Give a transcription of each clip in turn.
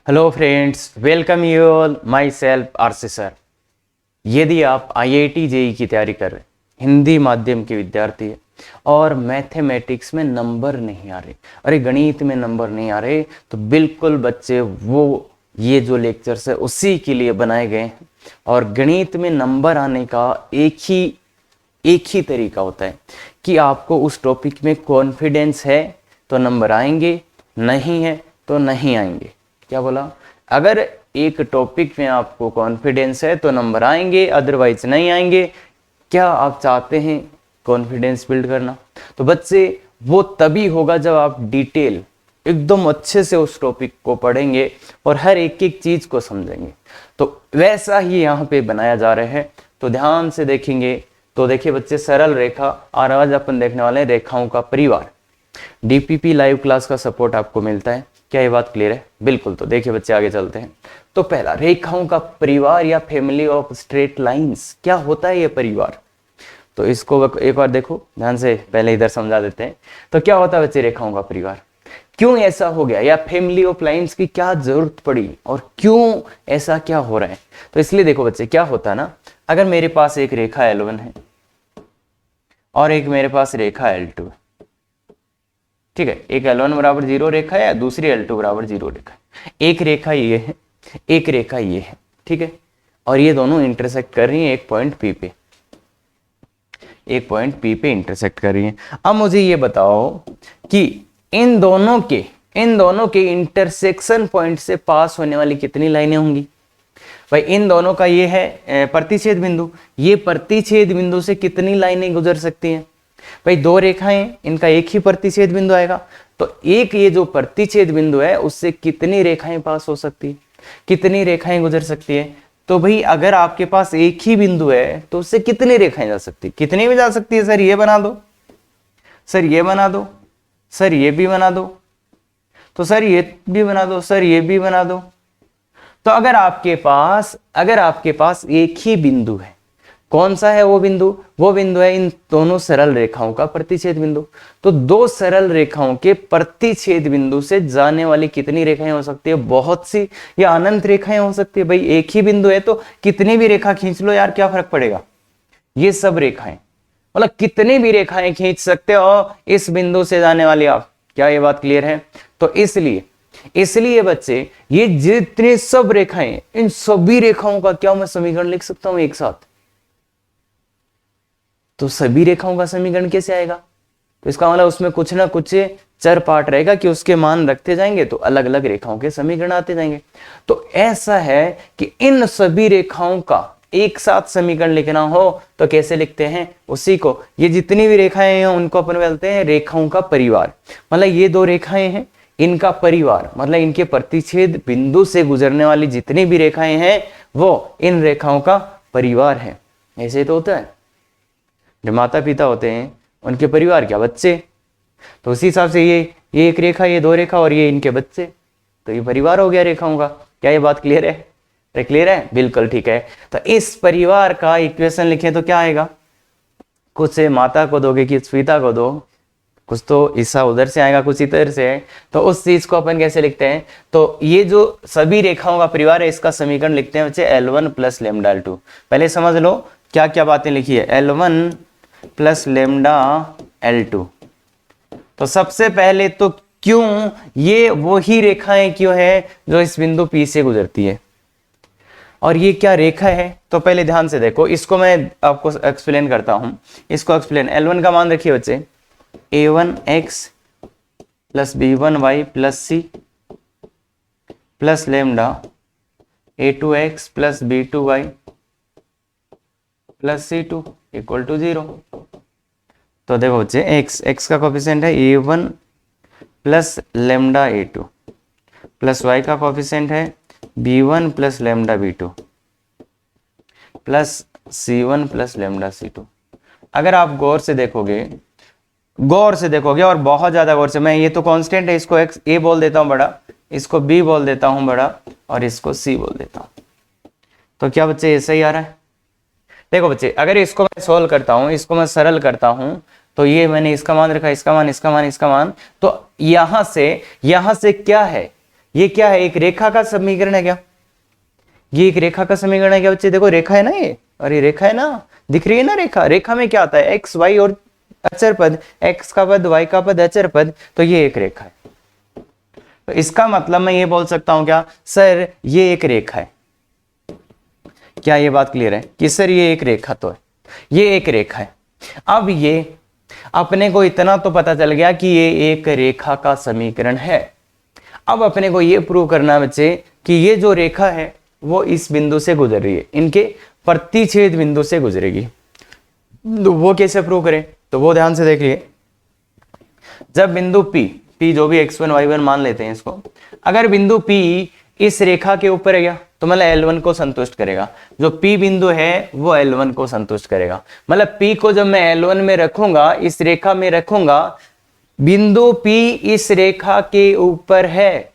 Hello friends, welcome you all. My self RC sir. यदि आप IIT JEE की तैयारी कर रहे हैं, हिंदी माध्यम के विद्यार्थी है और मैथमेटिक्स में नंबर नहीं आ रहे, अरे गणित में नंबर नहीं आ रहे, तो बिल्कुल बच्चे वो ये जो लेक्चर्स है उसी के लिए बनाए गए हैं। और गणित में नंबर आने का एक ही तरीका होता है कि आपको उस टॉपिक में कॉन्फिडेंस है तो नंबर आएंगे, नहीं है तो नहीं आएंगे। क्या बोला? अगर एक टॉपिक में आपको कॉन्फिडेंस है तो नंबर आएंगे, अदरवाइज नहीं आएंगे। क्या आप चाहते हैं कॉन्फिडेंस बिल्ड करना? तो बच्चे वो तभी होगा जब आप डिटेल एकदम अच्छे से उस टॉपिक को पढ़ेंगे और हर एक एक चीज को समझेंगे। तो वैसा ही यहाँ पे बनाया जा रहा है, तो ध्यान से देखेंगे। तो देखिए बच्चे, सरल रेखा, और आज अपन देखने वाले हैं रेखाओं का परिवार। डीपीपी लाइव क्लास का सपोर्ट आपको मिलता है, क्या ये बात क्लियर है? बिल्कुल। तो देखिए बच्चे, आगे चलते हैं। तो पहला, रेखाओं का परिवार या फैमिली ऑफ स्ट्रेट लाइंस। क्या होता है ये परिवार? तो इसको एक बार देखो ध्यान से, पहले इधर समझा देते हैं। तो क्या होता है बच्चे रेखाओं का परिवार? क्यों ऐसा हो गया, या फैमिली ऑफ लाइंस की क्या जरूरत पड़ी और क्यों ऐसा क्या हो रहा है? तो इसलिए देखो बच्चे, क्या होता है ना, अगर मेरे पास एक रेखा L1 है और एक मेरे पास रेखा L2 है, ठीक है। एक L1 बराबर 0 रेखा है, दूसरी L2 बराबर 0 रेखा है। एक रेखा ये है, एक रेखा ये है, ठीक है। और ये दोनों इंटरसेक्ट कर रही हैं एक पॉइंट P पे, एक पॉइंट P पे इंटरसेक्ट कर रही हैं। अब मुझे ये बताओ कि इन दोनों के इंटरसेक्शन पॉइंट से पास होने वाली कितनी लाइनें होंगी? भाई इन दोनों का ये है प्रतिच्छेद बिंदु, ये प्रतिच्छेद बिंदु से कितनी लाइनें गुजर सकती हैं? भाई दो रेखाएं, इनका एक ही प्रतिच्छेद बिंदु आएगा, तो एक ये जो प्रतिच्छेद बिंदु है उससे कितनी रेखाएं पास हो सकती है, कितनी रेखाएं गुजर सकती है? तो भाई अगर आपके पास एक ही बिंदु है तो उससे कितनी रेखाएं जा सकती है? कितनी भी जा सकती है। सर ये बना दो, सर ये बना दो, सर ये भी बना दो, तो सर ये भी बना दो, सर ये भी बना दो। तो अगर आपके पास एक ही बिंदु है, कौन सा है वो बिंदु? वो बिंदु है इन दोनों सरल रेखाओं का प्रतिच्छेद बिंदु। तो दो सरल रेखाओं के प्रतिच्छेद बिंदु से जाने वाली कितनी रेखाएं हो सकती है? बहुत सी या अनंत रेखाएं हो सकती है। भाई एक ही बिंदु है तो कितनी भी रेखा खींच लो यार, क्या फर्क पड़ेगा? ये सब रेखाएं, मतलब कितनी भी रेखाएं खींच सकते हो इस बिंदु से जाने वाली आप। क्या ये बात क्लियर है? तो इसलिए बच्चे, ये जितने सब रेखाएं, इन सभी रेखाओं का क्या मैं समीकरण लिख सकता हूं एक साथ? तो सभी रेखाओं का समीकरण कैसे आएगा? तो इसका मतलब उसमें कुछ ना कुछ चर पार्ट रहेगा कि उसके मान रखते जाएंगे तो अलग अलग रेखाओं के समीकरण आते जाएंगे। तो ऐसा है कि इन सभी रेखाओं का एक साथ समीकरण लिखना हो तो कैसे लिखते हैं उसी को? ये जितनी भी रेखाएं हैं उनको अपन बोलते हैं रेखाओं का परिवार। मतलब ये दो रेखाएं हैं, इनका परिवार मतलब इनके प्रतिच्छेद बिंदु से गुजरने वाली जितनी भी रेखाएं हैं वो इन रेखाओं का परिवार है। ऐसे तो होता है, जो माता पिता होते हैं उनके परिवार क्या? बच्चे। तो उसी हिसाब से ये एक रेखा, ये दो रेखा और ये इनके बच्चे, तो ये परिवार हो गया रेखाओं का। क्या ये बात क्लियर है? क्लियर है? बिल्कुल ठीक है। तो इस परिवार का इक्वेशन लिखे तो क्या आएगा? कुछ माता को दोगे कि पिता को दो, कुछ तो हिस्सा उधर से आएगा, कुछ इधर से है। तो उस चीज को अपन कैसे लिखते हैं? तो ये जो सभी रेखाओं का परिवार है इसका समीकरण लिखते हैं बच्चे L1 प्लस लेमडा L2। पहले समझ लो क्या क्या बातें लिखी है। L1 plus lambda L2। तो सबसे पहले तो क्यों ये वही रेखाएं क्यों है जो इस बिंदु P से गुजरती है, और ये क्या रेखा है? तो पहले ध्यान से देखो, इसको मैं आपको एक्सप्लेन करता हूं। इसको एक्सप्लेन, L1 का मान रखिए बच्चे, A1x plus B1y plus C plus lambda A2x plus B2y plus C2 equal to 0। तो देखो बच्चे, x का कोफिशिएंट है A1 plus lambda A2 plus y का कोफिशिएंट है B1 plus lambda B2 plus C1 plus lambda C2। अगर आप गौर से देखोगे और बहुत ज्यादा गौर से, मैं ये तो कांस्टेंट है, इसको x a बोल देता हूं बड़ा, इसको b बोल देता हूं बड़ा, और इसको c बोल देता हूं। तो क्या बच्चे ऐसा ही आ रहा है? देखो बच्चे, अगर इसको मैं सोल्व करता हूं, इसको मैं सरल करता हूं, तो ये मैंने इसका मान रखा, इसका मान, इसका मान, इसका मान, तो यहां से क्या है? ये क्या है, एक रेखा का समीकरण है क्या? ये एक रेखा का समीकरण है क्या बच्चे? देखो रेखा है ना ये, और ये रेखा है ना, दिख रही है ना रेखा। रेखा में क्या आता है, एक्स वाई और अचर पद, एक्स का पद वाई का पद अचर पद, तो ये एक रेखा है। तो इसका मतलब मैं ये बोल सकता हूं क्या सर, ये एक रेखा है। क्या ये बात क्लियर है कि सर ये एक रेखा तो है, ये एक रेखा है। अब ये अपने को इतना तो पता चल गया कि ये एक रेखा का समीकरण है। अब अपने को ये प्रूव करना बच्चे कि ये जो रेखा है वो इस बिंदु से गुजर रही है, इनके प्रतिच्छेद बिंदु से गुजरेगी। तो वो कैसे प्रूव करें, तो वो ध्यान से देख लिए। जब बिंदु P जो भी x1 y1 मान लेते हैं इसको, अगर बिंदु P इस रेखा के ऊपर है गया तो मतलब L1 को संतुष्ट करेगा। जो P बिंदु है वो L1 को संतुष्ट करेगा। मतलब P को जब मैं L1 में रखूंगा, इस रेखा में रखूंगा, बिंदु P इस रेखा के ऊपर है।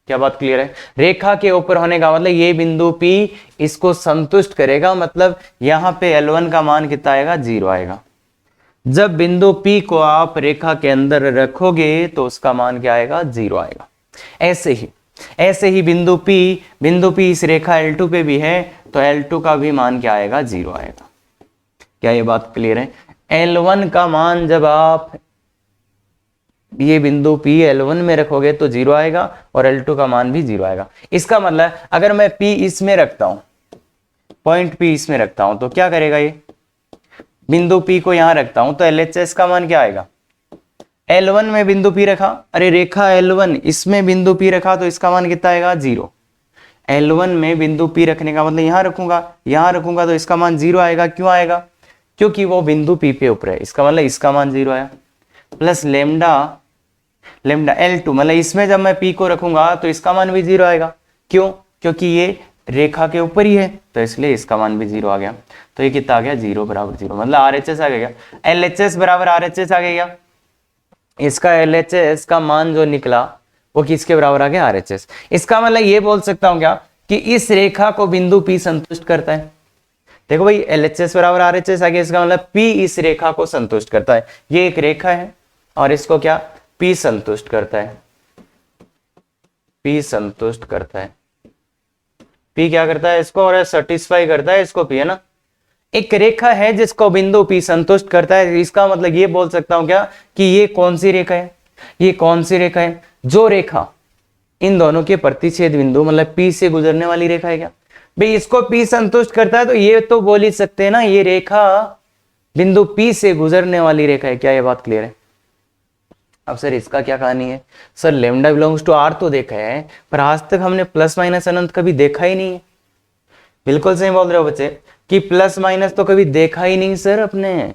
क्या बात क्लियर है? रेखा के ऊपर होने का मतलब ये बिंदु P इसको संतुष्ट करेगा। मतलब यहां पे L1 का मान कितना आएगा, 0 आएगा। जब बिंदु P को आप रेखा के अंदर रखोगे तो उसका मान क्या आएगा, 0 आएगा। ऐसे ही बिंदु P इस रेखा L2 पे भी है तो L2 का भी मान क्या आएगा, 0 आएगा। क्या ये बात क्लियर है? L1 का मान जब आप ये बिंदु P L1 में रखोगे तो 0 आएगा और L2 का मान भी 0 आएगा। इसका मतलब अगर मैं P इसमें रखता हूं, पॉइंट P इसमें रखता हूं तो क्या करेगा, ये बिंदु P को यहां रखता हूं तो LHS का मान क्या आएगा, L1 में बिंदु P रखा, अरे रेखा L1 इसमें बिंदु P रखा तो इसका मान कितना आएगा, 0। L1 में बिंदु P रखने का मतलब यहां रखूंगा तो इसका मान 0 आएगा। क्यों आएगा, क्योंकि वो बिंदु P पे ऊपर है, इसका मतलब इसका मान 0 आया। प्लस लेमडा L2, मतलब इसमें जब मैं P को रखूंगा तो इसका मान भी 0 आएगा। क्यों, क्योंकि ये रेखा के ऊपर ही है तो इसलिए इसका मान भी 0 आ गया। तो ये कितना आ गया, 0 बराबर 0, मतलब RHS आ गया। LHS बराबर RHS आ गया। इसका LHS का मान जो निकला वो किसके बराबर आ गया, RHS। इसका मतलब ये बोल सकता हूं क्या कि इस रेखा को बिंदु P संतुष्ट करता है। देखो भाई LHS बराबर RHS आ गया, इसका मतलब P इस रेखा को संतुष्ट करता है। ये एक रेखा है और इसको क्या P संतुष्ट करता है, P संतुष्ट करता है। P क्या करता है इसको, और सेटिस्फाई करता है इसको, P है ना। एक रेखा है जिसको बिंदु P संतुष्ट करता है। इसका मतलब ये बोल सकता हूं क्या कि ये कौन सी रेखा है, ये कौन सी रेखा है, जो रेखा इन दोनों के प्रतिच्छेद बिंदु मतलब P से गुजरने वाली रेखा है। क्या भाई, इसको P संतुष्ट करता है तो ये तो बोल ही सकते हैं ना ये रेखा बिंदु P से गुजरने वाली रेखा है। क्या ये बात क्लियर है? अब सर इसका क्या कहानी है, sir lambda belongs to R तो देखा है पर आज तक हमने प्लस माइनस अनंत कभी देखा ही नहीं है। बिल्कुल सही बोल रहे हो बच्चे कि प्लस माइनस तो कभी देखा ही नहीं सर अपने।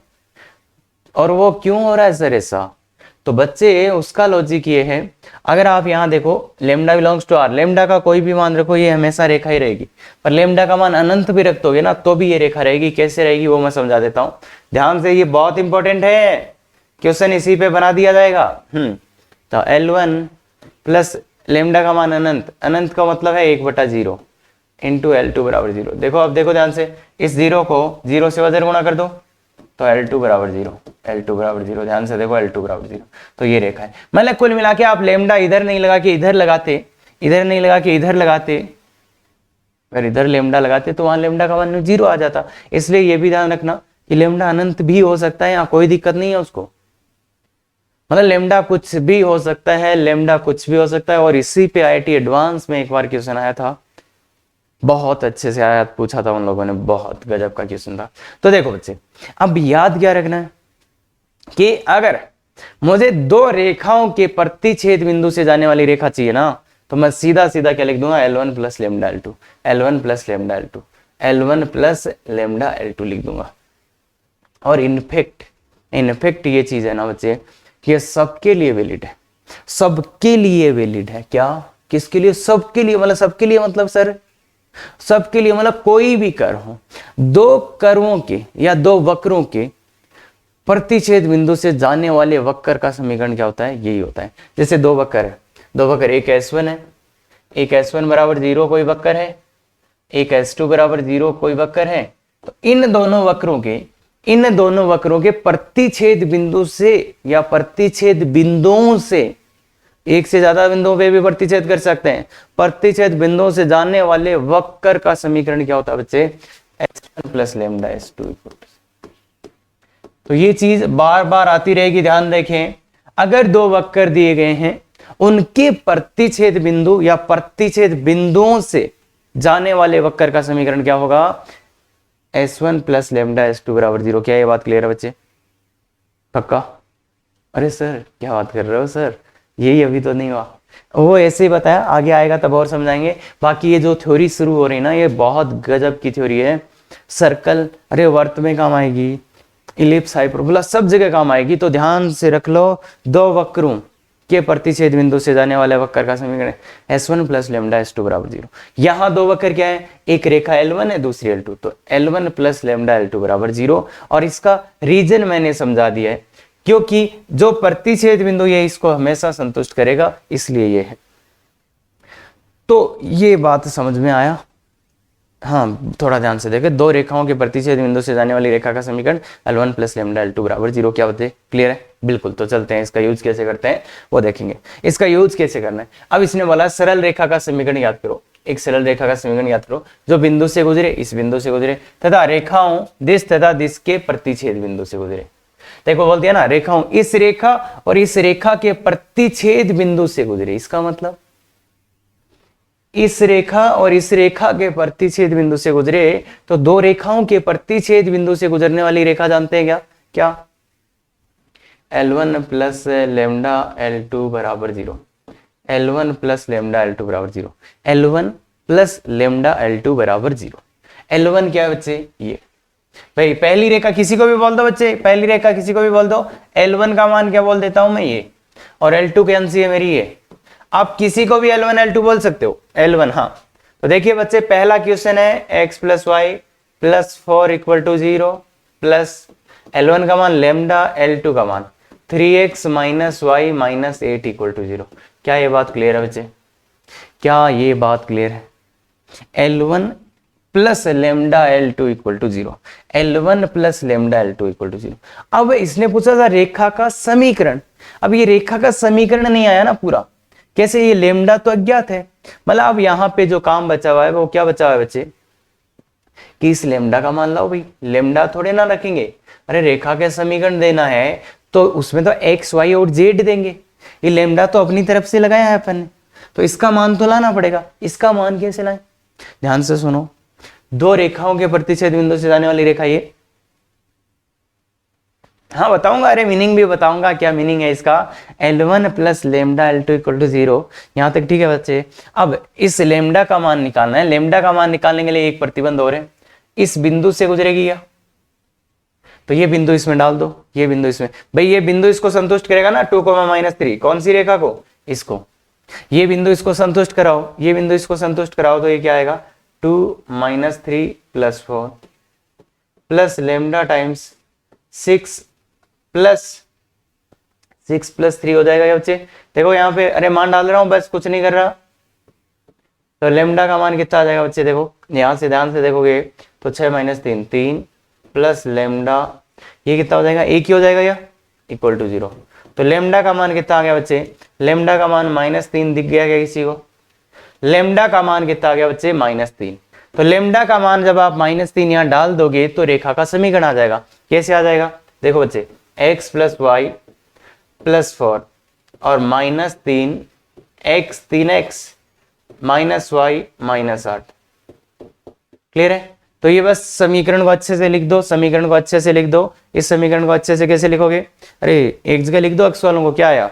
और वो क्यों हो रहा है सर ऐसा, तो बच्चे उसका लॉजिक ये है, अगर आप यहां देखो lambda belongs to R, lambda का कोई भी मान रखो ये हमेशा रेखा ही रहेगी। पर लेमडा का मान अनंत भी रख दोगे ना तो भी ये रेखा रहेगी। कैसे रहेगी वो मैं समझा देता हूं ध्यान से, ये बहुत इंपॉर्टेंट है, क्वेश्चन इसी पे बना दिया जाएगा। तो L1 प्लस लेमडा का मान अनंत का मतलब है 1/0 इंटू L2 बराबर 0। देखो अब देखो ध्यान से, इस 0 को 0 से वजर गुणा कर दो तो L2 बराबर 0, ध्यान से देखो L2 बराबर 0। तो ये रेखा है। मतलब कुल मिला के आप लेमडा इधर नहीं लगा के इधर लगाते, इधर नहीं लगा के इधर लगाते, अगर इधर लेमडा लगाते तो वहां लेमडा का मान 0 आ जाता। इसलिए ये भी ध्यान रखना कि लेमडा अनंत भी हो सकता है, यहाँ कोई दिक्कत नहीं है उसको। मतलब लेमडा कुछ भी हो सकता है, लेमडा कुछ भी हो सकता है। और इसी पे IIT एडवांस में एक बार क्वेश्चन आया था, बहुत अच्छे से आया, पूछा था उन लोगों ने, बहुत गजब का क्वेश्चन था। तो देखो बच्चे अब याद क्या रखना है कि अगर मुझे दो रेखाओं के प्रतिच्छेद बिंदु से जाने वाली रेखा चाहिए ना तो मैं सीधा सीधा क्या लिख दूंगा, L1 plus lambda L2, L1 plus lambda L2, L1 plus lambda L2 लिख दूंगा। और इनफेक्ट ये चीज है ना बच्चे कि ये सबके लिए वैलिड है, सबके लिए वैलिड है। क्या, किसके लिए, सबके लिए। मतलब सबके लिए मतलब सर सबके लिए मतलब कोई भी कर्व हो, दो कर्वों के या दो वक्रों के प्रतिच्छेद बिंदु से जाने वाले वक्र का समीकरण क्या होता है, यही होता है। जैसे दो वक्र है, एक S1 है, एक S1 बराबर 0 कोई वक्र है, एक S2 बराबर 0 कोई वक्र है। तो इन दोनों वक्रों के प्रतिच्छेद बिंदु से या प्रतिच्छेद बिंदुओं से एक से ज्यादा बिंदुओं पे भी प्रतिच्छेद कर सकते हैं। प्रतिच्छेद बिंदुओं से जाने वाले वक्र का समीकरण क्या होता है बच्चे? x1 plus lambda s2। तो ये चीज बार बार आती रहेगी, ध्यान देखें। अगर दो वक्र दिए गए हैं, उनके प्रतिच्छेद बिंदु या प्रतिच्छेद बिंदुओं से जाने वाले वक्र का समीकरण क्या होगा? s1 प्लस लेमडा s2 बराबर 0। क्या ये बात क्लियर है बच्चे? पक्का? अरे सर क्या बात कर रहे हो सर, यही अभी तो नहीं हुआ। वो ऐसे ही बताया, आगे आएगा तब और समझाएंगे। बाकी ये जो थ्योरी शुरू हो रही है ना, ये बहुत गजब की थ्योरी है। सर्कल, अरे वर्त में काम आएगी, इलिप्स, हाइपरबोला, सब जगह काम आएगी। तो ध्यान से रख लो, दो वक्रों के प्रतिच्छेद बिंदु से जाने वाले वक्र का समीकरण s1 प्लस लेमडा s2 बराबर 0। यहाँ दो वक्र क्या है? एक रेखा L1 है, दूसरी L2। तो L1 प्लस लेमडा L2 बराबर 0। और इसका रीजन मैंने समझा दिया है, क्योंकि जो प्रतिच्छेद बिंदु ये इसको हमेशा संतुष्ट करेगा, इसलिए ये है। तो ये बात समझ में आया? हाँ, थोड़ा ध्यान से देखें। दो रेखाओं के प्रतिच्छेद बिंदु से जाने वाली रेखा का समीकरण L1 प्लस लेमडा L2 बराबर 0। क्या होते हैं? क्लियर है? बिल्कुल। तो चलते हैं, इसका यूज कैसे करते हैं वो देखेंगे। इसका यूज कैसे करना है? अब इसने बोला सरल रेखा का समीकरण याद करो। एक सरल रेखा का समीकरण याद करो जो बिंदु से गुजरे, इस बिंदु से गुजरे, तथा रेखाओं दिश तथा दिश के प्रतिच्छेद बिंदु से गुजरे। देखो बोल दिया ना, रेखाओं इस रेखा और इस रेखा के प्रतिच्छेद बिंदु से गुजरे। इसका मतलब इस रेखा और इस रेखा के प्रतिच्छेद बिंदु से गुजरे। तो दो रेखाओं के प्रतिच्छेद बिंदु से गुजरने वाली रेखा जानते हैं क्या? क्या? L1 प्लस लेमडा L2 बराबर 0। L1 प्लस लेमडा L2 बराबर 0। L1 प्लस लेमडा L2 बराबर 0। L1 क्या है बच्चे? ये भाई पहली रेखा किसी को भी बोल दो बच्चे, पहली रेखा किसी को भी बोल दो। L1 का मान क्या बोल देता हूं मैं? ये। और L2 कैसी सी है मेरी? ये। आप किसी को भी L1 L2 बोल सकते हो। L1, हाँ। तो देखिए बच्चे, पहला क्वेश्चन है x plus y plus 4 equal to 0 plus L1 का मान लेमडा, L2 का मान 3x minus y minus 8 equal to 0। क्या ये बात क्लियर है बच्चे? क्या ये बात क्लियर है? L1 plus lambda L2 equal to 0। L1 plus lambda L2 equal to 0। अब इसने पूछा था रेखा का समीकरण। अब ये रेखा का समीकरण नहीं आया ना पूरा। कैसे? ये लेमडा तो अज्ञात है। मतलब अब यहां पे जो काम बचा हुआ है वो क्या बचा हुआ है बच्चे? कि इस लेमडा का मान लाओ भाई। लेमडा थोड़े ना रखेंगे, अरे रेखा का समीकरण देना है तो उसमें तो x, y और z देंगे। ये लेमडा तो अपनी तरफ से लगाया है अपन ने, तो इसका मान तो लाना पड़ेगा। इसका मान कैसे लाएं? ध्यान से सुनो। दो रेखाओं के प्रतिच्छेद बिंदु से जाने वाली रेखा ये। हाँ बताऊंगा, अरे मीनिंग भी बताऊंगा। क्या मीनिंग है इसका? L1 plus lambda L2 equal to 0। यहां तक ठीक है बच्चे? अब इस लेमडा का मान निकालना है। लेमडा का मान निकालने के लिए एक प्रतिबंध और है, इस बिंदु से गुजरेगी क्या? तो ये बिंदु इसमें डाल दो, ये बिंदु इसमें। भाई ये बिंदु इसको संतुष्ट करेगा ना, 2,-3। कौन सी रेखा को? इसको। ये बिंदु इसको संतुष्ट कराओ, ये बिंदु इसको संतुष्ट कराओ, तो ये क्या आएगा? 2-3 plus 4 plus lambda times 6 plus 3 हो जाएगा। क्या बच्चे? देखो यहाँ पे, अरे मान डाल रहा हूं बस, कुछ नहीं कर रहा। तो लेमडा का मान कितना आ जाएगा बच्चे? देखो यहां से ध्यान से देखोगे तो 6 - 3 प्लस लेमडा, ये कितना हो जाएगा? एक ही हो जाएगा या इक्वल टू 0। तो लेमडा का मान कितना आ गया बच्चे? लेमडा का मान -3 दिख गया क्या किसी को? लेमडा का मान कितना आ गया बच्चे? -3। तो लेमडा का मान जब आप -3 यहाँ डाल दोगे तो रेखा का समीकरण आ जाएगा। कैसे आ जाएगा? देखो बच्चे, x प्लस वाई प्लस 4 और -3 x 3x minus y minus 8। Clear है? तो ये बस समीकरण को अच्छे से लिख दो, समीकरण को अच्छे से लिख दो। इस समीकरण को अच्छे से कैसे लिखोगे? अरे एक जगह लिख दो x वालों को। क्या आया?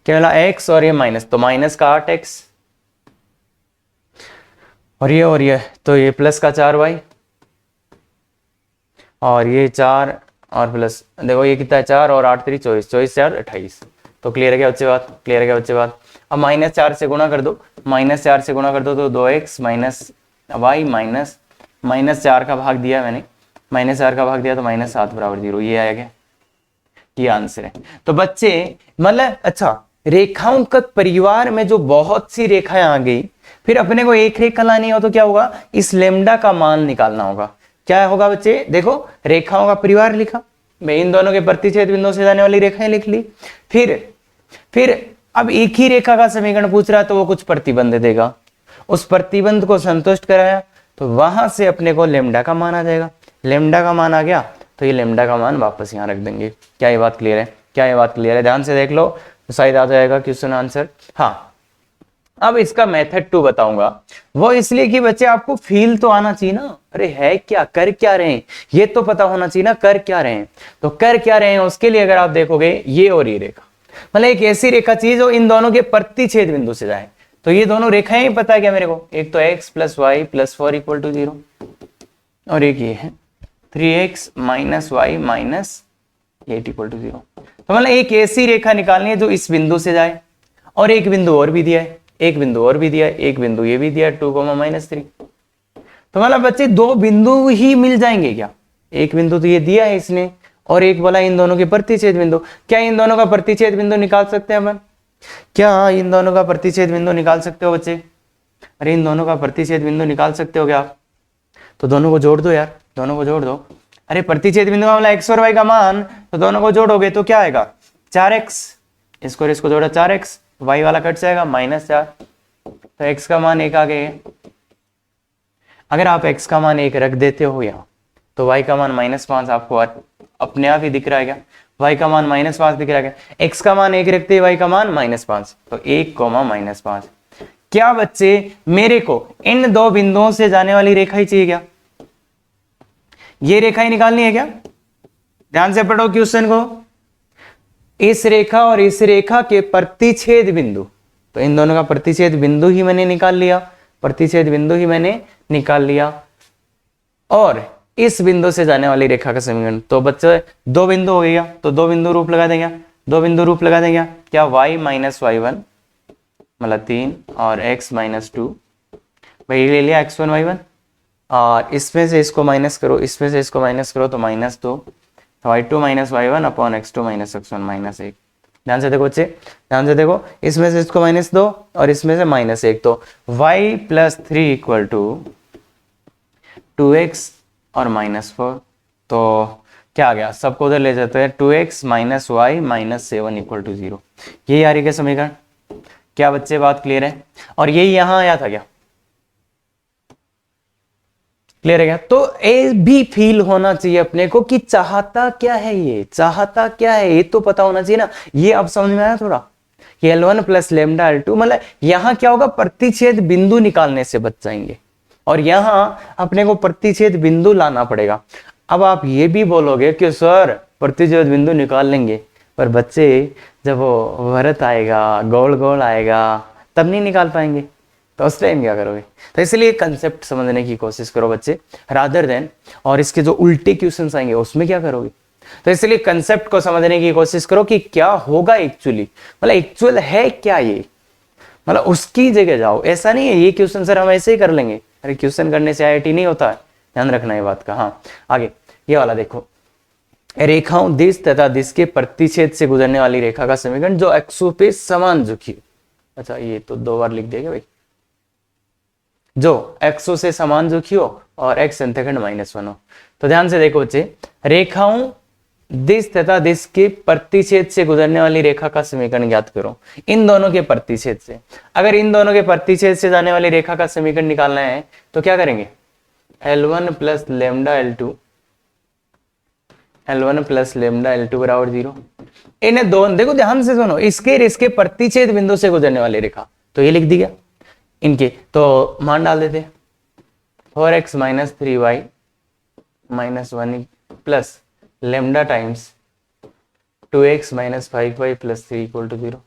क्या मिला? x और ये माइनस, तो माइनस का 8x और ये तो ये प्लस का 4y और ये 4 और प्लस, देखो ये कितना है? 4 और 8 3 24, 24 4 28। तो क्लियर है क्या बच्चे बात? क्लियर है क्या बच्चे बात? अब -4 से गुणा कर दो, -4 से गुणा कर दो तो 2x माइनस वाई माइनस 4 का भाग दिया मैंने, -4 का भाग दिया तो -7 बराबर 0। ये आया क्या? ये आंसर है। तो बच्चे मतलब अच्छा, रेखाओं का परिवार में जो बहुत सी रेखाएं आ गई, फिर अपने को एक रेखा लानी हो तो क्या होगा? इस लेमडा का मान निकालना होगा। क्या होगा बच्चे? देखो रेखाओं का परिवार लिखा, मैं इन दोनों के प्रतिच्छेद बिंदुओं से जाने वाली रेखाएं लिख ली। फिर फिर अब एक ही रेखा का समीकरण पूछ रहा है तो वो कुछ प्रतिबंध देगा, उस प्रतिबंध को संतुष्ट कराया तो वहां से अपने को लेमडा का मान आ जाएगा। लेमडा का मान आ गया तो ये लेमडा का मान वापस यहाँ रख देंगे। क्या ये बात क्लियर है? क्या ये बात क्लियर है? ध्यान से देख लो तो शायद आ जाएगा क्वेश्चन आंसर। हाँ, अब इसका मेथड 2 बताऊंगा, वो इसलिए कि बच्चे आपको फील तो आना चाहिए ना, अरे है क्या, कर क्या रहे हैं, ये तो पता होना चाहिए ना कर क्या रहे हैं। तो कर क्या रहे हैं उसके लिए अगर आप देखोगे ये और ये रेखा, मतलब एक ऐसी रेखा चाहिए जो इन दोनों के प्रतिच्छेद बिंदु से जाए। तो ये दोनों रेखाएं ही पता है क्या मेरे को, एक तो x + y + 4 = 0 और एक ये है 3x - y - 8 = 0। तो मतलब एक ऐसी रेखा निकालनी है जो इस बिंदु से जाए, और एक बिंदु और भी दिया है, एक बिंदु और भी दिया है, एक बिंदु ये भी दिया है 2, -3। तो मतलब बच्चे दो बिंदु ही मिल जाएंगे क्या? एक बिंदु तो ये दिया है इसने, और एक बोला इन दोनों के प्रतिच्छेद बिंदु। क्या इन दोनों का प्रतिच्छेद बिंदु निकाल सकते हैं अपन? क्या इन दोनों का प्रतिच्छेद बिंदु निकाल सकते हो बच्चे? अरे इन दोनों का प्रतिच्छेद बिंदु निकाल सकते हो क्या आप? तो दोनों को जोड़ दो यार, दोनों को जोड़ दो। अरे प्रतिच्छेद बिंदु मामला x और y का मान, तो दोनों को जोड़ोगे तो क्या आएगा 4x, इसको और इसको जोड़ा 4x, y वाला कट जाएगा -4, तो x का मान 1 आ गया। अगर आप x का मान 1 रख देते हो यहाँ तो y का मान -5 आपको अपने आप ही दिख रहा है क्या? y का मान -5 दिख रहा है क्या? x का मान 1 रखते y का मान -5, तो 1, -5। क्या बच्चे मेरे को इन दो बिंदुओं से जाने वाली रेखा ही चाहिए क्या? ये रेखा ही निकालनी है क्या? ध्यान से पढ़ो क्वेश्चन को। इस रेखा और इस रेखा के प्रतिच्छेद बिंदु, तो इन दोनों का प्रतिच्छेद बिंदु ही मैंने निकाल लिया, प्रतिच्छेद बिंदु ही मैंने निकाल लिया, और इस बिंदु से जाने वाली रेखा का समीकरण। तो बच्चे दो बिंदु हो गया, तो दो बिंदु रूप लगा देंगे, दो बिंदु रूप लगा देंगे। क्या y - y1 मतलब 3 और x - 2, भाई ले लिया x1 y1, और इसमें से इसको माइनस करो, इसमें से इसको माइनस करो तो -2, तो y2 - y1 upon x2 - x1 -1। ध्यान से देखो बच्चे, ध्यान से देखो, इसमें से इसको -2 और इसमें से -1, तो y + 3 = 2x और -4। तो क्या आ गया, सबको उधर ले जाते हैं, 2x - y - 7 = 0। यही आ रही है समीकरण। क्या बच्चे बात क्लियर है? और यही यहां आया था क्या? क्लियर है क्या? तो ए भी फील होना चाहिए अपने को कि चाहता क्या है, ये चाहता क्या है ये तो पता होना चाहिए ना। ये अब समझ में आया थोड़ा? ये L1 + लैम्डा L2, मतलब यहां क्या होगा, प्रतिच्छेद बिंदु निकालने से बच जाएंगे, और यहां अपने को प्रतिच्छेद बिंदु लाना पड़ेगा। अब आप ये भी बोलोगे कि सर प्रतिच्छेद बिंदु निकाल लेंगे, पर बच्चे जब वो वृत्त आएगा, गोल गोल आएगा, तब नहीं निकाल पाएंगे, तो उस टाइम क्या करोगे? तो इसलिए कंसेप्ट समझने की कोशिश करो बच्चे, रादर देन, और इसके जो उल्टे क्वेश्चंस आएंगे उसमें क्या करोगे? तो इसलिए कंसेप्ट को समझने की कोशिश करो कि क्या होगा एक्चुअली, मतलब एक्चुअल है क्या ये, मतलब उसकी जगह जाओ। ऐसा नहीं है ये क्वेश्चन सर हम ऐसे ही कर लेंगे, अरे क्वेश्चन करने से IIT नहीं होता है, ध्यान रखना ये बात का। हाँ आगे ये वाला देखो, रेखाओं दिश तथा दिश के प्रतिच्छेद से गुजरने वाली रेखा का समीकरण जो अक्षों पे समान झुकी। अच्छा ये तो 2 बार लिख देगा भाई, जो अक्षों से समान झुकी हो और x अंतःखंड -1 हो। तो ध्यान से देखो बच्चे, रेखाओं दिश तथा दिश के प्रतिच्छेद से गुजरने वाली रेखा का समीकरण ज्ञात करो। इन दोनों के प्रतिच्छेद से, अगर इन दोनों के प्रतिच्छेद से जाने वाली रेखा का समीकरण निकालना है तो क्या करेंगे, L1 + lambda L2, L1 + lambda L2 = 0। इन्हें दोनों देखो, ध्यान से सुनो, इसके और इसके प्रतिच्छेद बिंदु से गुजरने वाली रेखा, तो ये लिख दिया इनके, तो मान डाल देते, 4x - 3y - 1 plus lambda times 2x - 5y + 3 = 0।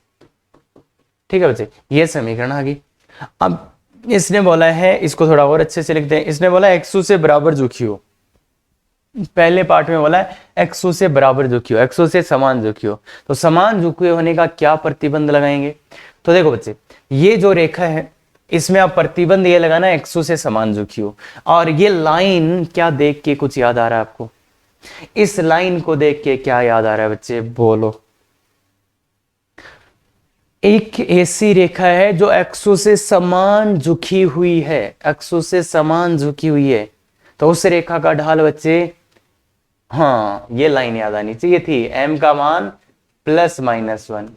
ठीक है बच्चे, ये समीकरण आ गई। अब इसने बोला है, इसको थोड़ा और अच्छे से लिखते हैं, इसने बोला एक्सो से बराबर झुकी हो। पहले पार्ट में बोला है एक्सो से बराबर झुकी हो, एक्सो से समान झुकी हो, तो समान झुके होने का क्या प्रतिबंध लगाएंगे? तो देखो बच्चे, ये जो रेखा है इसमें आप प्रतिबंध ये लगाना है एक्सो से समान झुकी हो। और ये लाइन क्या देख के कुछ याद आ रहा है आपको? इस लाइन को देख के क्या याद आ रहा है बच्चे, बोलो? एक ऐसी रेखा है जो एक्सो से समान झुकी हुई है, एक्सो से समान झुकी हुई है, तो उस रेखा का ढाल बच्चे, हाँ ये लाइन याद आनी चाहिए थी, m का मान +-1।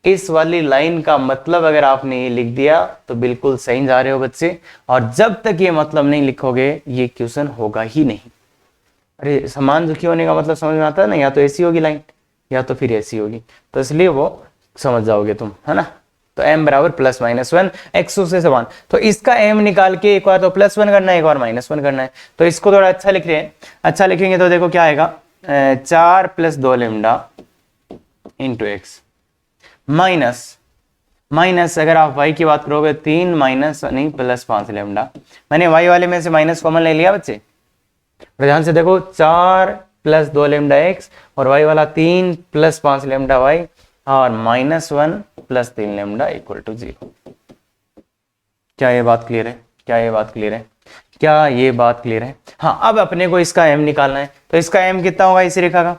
इस वाली लाइन का मतलब अगर आपने ये लिख दिया तो बिल्कुल सही जा रहे हो बच्चे, और जब तक ये मतलब नहीं लिखोगे ये क्वेश्चन होगा ही नहीं। अरे समान दुखी होने का मतलब समझ में आता है ना, या तो ऐसी होगी लाइन या तो फिर ऐसी होगी, तो इसलिए वो समझ जाओगे तुम, है ना। तो m बराबर प्लस माइनस वन, एक्सो से समान। तो इसका m निकाल के एक बार तो प्लस वन करना है, एक बार माइनस वन करना है। तो इसको थोड़ा अच्छा लिख रहे हैं, अच्छा लिखेंगे तो देखो क्या आएगा, 4 + 2 लेमडा इंटू एक्स माइनस अगर आप y की बात करोगे 3 माइनस नहीं प्लस 5 लेमडा। मैंने y वाले में से माइनस कॉमन ले लिया बच्चे, ध्यान से देखो, 4 + 2 लेमडा एक्स और y वाला 3 + 5 लेमडा y और -1 + 3 लेमडा = 0। क्या ये बात क्लियर है? क्या ये बात क्लियर है? क्या ये बात क्लियर है? हाँ, अब अपने को इसका m निकालना है, तो इसका m कितना होगा इस रेखा का?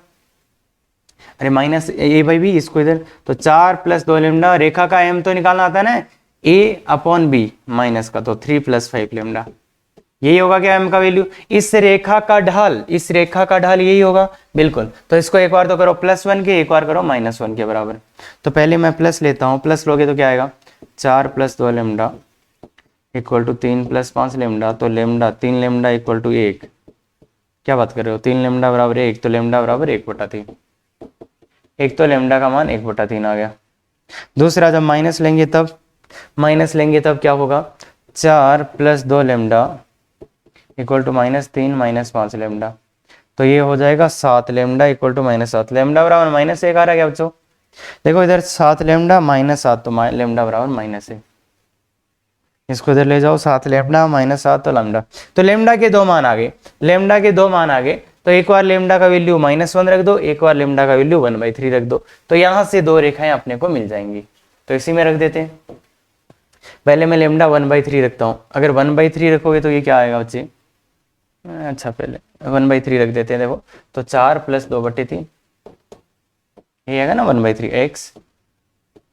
अरे माइनस ए भाई भी इसको इधर, तो 4 + 2 लेमडा, रेखा का m तो निकालना आता है ना, a/b माइनस का, तो 3 + 5 लेमडा, यही होगा क्या m का वैल्यू? इस रेखा का ढाल, इस रेखा का ढाल यही होगा, बिल्कुल। तो इसको एक बार तो करो +1 के, एक बार करो -1 के बराबर। तो पहले मैं प्लस लेता हूँ, प्लस लोगे तो क्या आएगा, 4 + 2 लेमडा = 3 + 5 लेमडा, तो लेमडा 3 लेमडा = 1। क्या बात कर रहे हो, 3 लेमडा बराबर 1, तो लेमडा बराबर 1/3। एक तो लेमडा का मान 1/3 आ गया। दूसरा जब माइनस लेंगे तब क्या होगा, 4 + 2 लेमडा = -3 - 5 लेमडा, तो ये हो जाएगा 7 लेमडा = -7 लेमडा बराबर -1 आ रहा है क्या बच्चों? देखो इधर 7 लेमडा -7, तो लेमडा बराबर -1। इसको इधर ले जाओ, 7 लेमडा -7 तो लेमडा, तो लेमडा के दो मान आ गए, लेमडा के दो मान आ गए। तो एक बार लेमडा का वैल्यू -1 रख दो, एक बार लेमडा का वैल्यू 1/3 रख दो, तो यहां से दो रेखाएं अपने को मिल जाएंगी। तो इसी में रख देते हैं। पहले मैं लेमडा 1/3 रखता हूं, अगर 1/3 रखोगे तो ये क्या आएगा बच्चे, अच्छा पहले 1/3 रख देते हैं। देखो तो 4 + 2/3 ये आएगा ना 1/3 x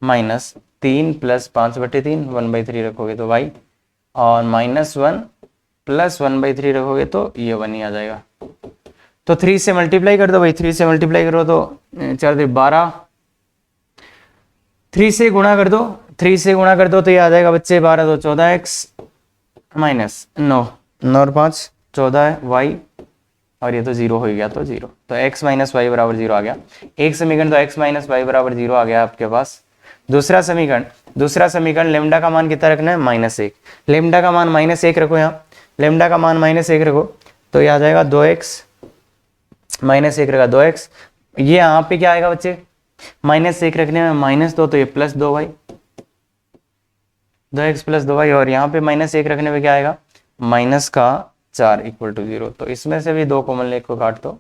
माइनस 3 + 5/3 1/3 रखोगे तो y, और -1 + 1/3 रखोगे तो ये 1 ही आ जाएगा। तो 3 से मल्टीप्लाई कर दो भाई, 3 से मल्टीप्लाई करो तो 4 × 12, 3 से गुणा कर दो, 3 से गुणा कर दो तो ये आ जाएगा बच्चे 12 × 2 = 14x माइनस 9 9 और 5 14 है y, और ये तो 0 हो गया तो 0, तो x - y = 0 आ गया। एक समीकरण तो x - y = 0 आ गया आपके पास। दूसरा समीकरण लेमडा का मान कितना रखना है, -1। लेमडा का मान -1 रखो, यहाँ लेमडा का मान -1 रखो तो ये आ जाएगा 2x -1 रखा 2x, ये यहाँ पे क्या आएगा बच्चे, -1 रखने में -2 तो ये +2y, 2x + 2y, और यहाँ पे -1 रखने पे क्या आएगा, -4 = 0। तो इसमें से भी 2 कॉमन ले को काट दो,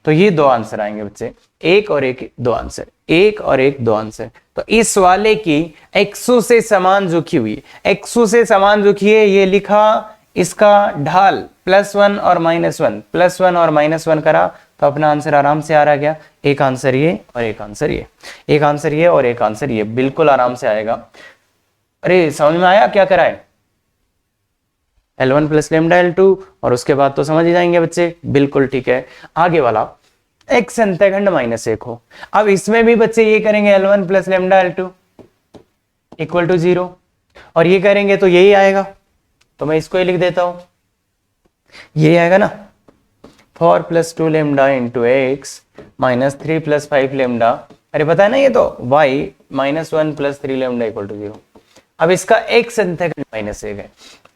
तो ये 2 आंसर आएंगे बच्चे, एक और एक, 2 आंसर, एक और एक 2 आंसर। तो इस वाले की एक्सो से समान झुकी हुई, एक्सो से समान झुकी है, ये लिखा, इसका ढाल +1 और -1, +1 और -1 करा, तो अपना आंसर आराम से आ रहा क्या, एक आंसर ये और एक आंसर ये, एक आंसर ये और एक आंसर ये, बिल्कुल आराम से आएगा। अरे समझ में आया क्या करा है, L1 + लेमडा L2, और उसके बाद तो समझ ही जाएंगे बच्चे, बिल्कुल ठीक है। आगे वाला x अंतःखंड -1 हो, अब इसमें भी बच्चे ये करेंगे L1 + लेमडा L2 = 0, और ये करेंगे तो यही आएगा, तो मैं इसको ही लिख देता हूं, यही आएगा ना, 4 + 2 लेमडा × x -3 + 5 लेमडा, अरे पता है ना ये तो y -1 + 3 लेमडा = 0। अब इसका x अंतःखंड -1 है,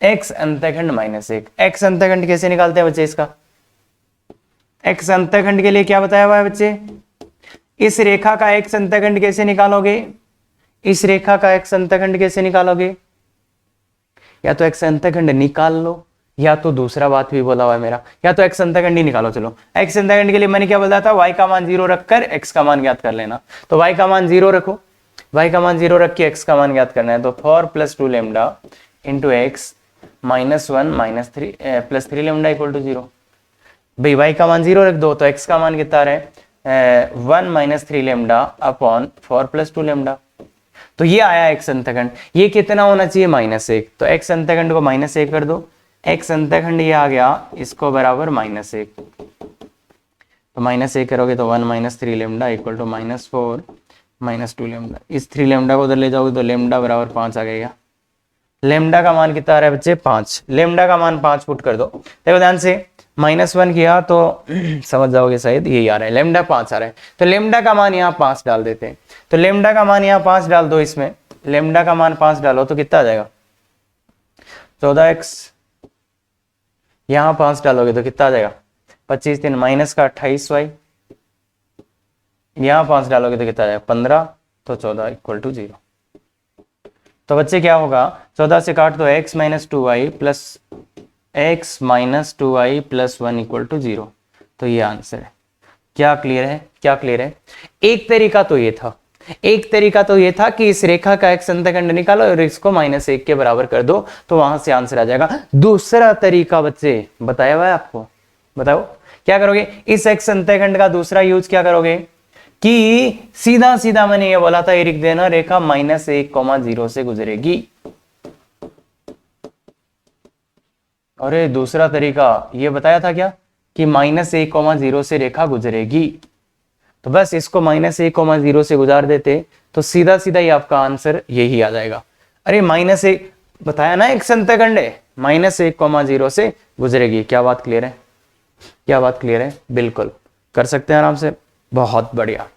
x अंतःखंड -1, x अंतःखंड कैसे निकालते हैं बच्चे इसका, x अंतःखंड के लिए क्या बताया हुआ है बच्चे, इस रेखा का x अंतःखंड कैसे निकालोगे, इस रेखा का x अंतःखंड कैसे निकालोगे, या तो x अंतःखंड निकाल लो, या तो दूसरा बात भी बोला हुआ है मेरा, या तो x अंतःखंड ही निकालो। चलो x अंतःखंड के लिए मैंने क्या बोला था, y का मान 0 रखकर x का मान ज्ञात कर लेना, तो y का मान 0 रखो, y का मान 0 रख के x का मान ज्ञात करना है, तो 4 + 2 लेमडा × x -1 - 3 + 3 लेमडा = 0। भाई y का मान 0 रख दो तो x का मान कितना रहे, 1 - 3 लेमडा अपॉन 4 + 2 लेमडा, तो ये आया x अंतःखंड। ये कितना होना चाहिए, -1, तो x अंतःखंड को -1 कर दो, x अंतःखंड ये आ गया, इसको बराबर -1, तो माइनस 1 करोगे तो 1 minus 3 lambda equal to -4 minus 2 lambda. इस 3 लेमडा को उधर ले जाओगे तो लेमडा बराबर 5 आ गएगा। लेमडा का मान कितना आ रहा है बच्चे? 5। लेमडा का मान 5 पुट कर दो। देखो ध्यान से, -1 किया तो समझ जाओगे शायद, यही आ रहा है, लेमडा 5 आ रहा है। तो लेमडा का मान यहाँ 5 डाल देते हैं। तो लेमडा का मान यहाँ 5 डाल दो, इसमें लेमडा का मान 5 डालो तो कितना आ जाएगा? 14x। यहाँ 5 डालोगे तो कितना आ जाएगा? 25 3 माइनस का 28y। यहाँ 5 डालोगे तो कितना आ जाएगा? 15। तो 14 इक्वल टू 0। तो बच्चे क्या होगा? 14 से काट दो, x minus 2y plus x minus 2y plus 1 equal to 0। तो ये आंसर है। क्या क्लियर है? क्या क्लियर है? एक तरीका तो ये था, एक तरीका तो ये था कि इस रेखा का x अंतःखंड निकालो और इसको -1 के बराबर कर दो तो वहां से आंसर आ जाएगा। दूसरा तरीका बच्चे बताया हुआ है आपको, बताओ क्या करोगे? इस x अंतःखंड का दूसरा यूज क्या करोगे कि सीधा सीधा मैंने ये बोला था, ये लिख देना, रेखा -1,0 से गुजरेगी। अरे दूसरा तरीका ये बताया था क्या कि -1,0 से रेखा गुजरेगी। तो बस इसको -1,0 से गुजार देते तो सीधा सीधा ही आपका आंसर यही आ जाएगा। अरे -1 बताया ना, एक अंतःखंड है, -1,0 से गुजरेगी। क्या बात क्लियर है? क्या बात क्लियर है? बिल्कुल कर सकते हैं आराम से, बहुत बढ़िया।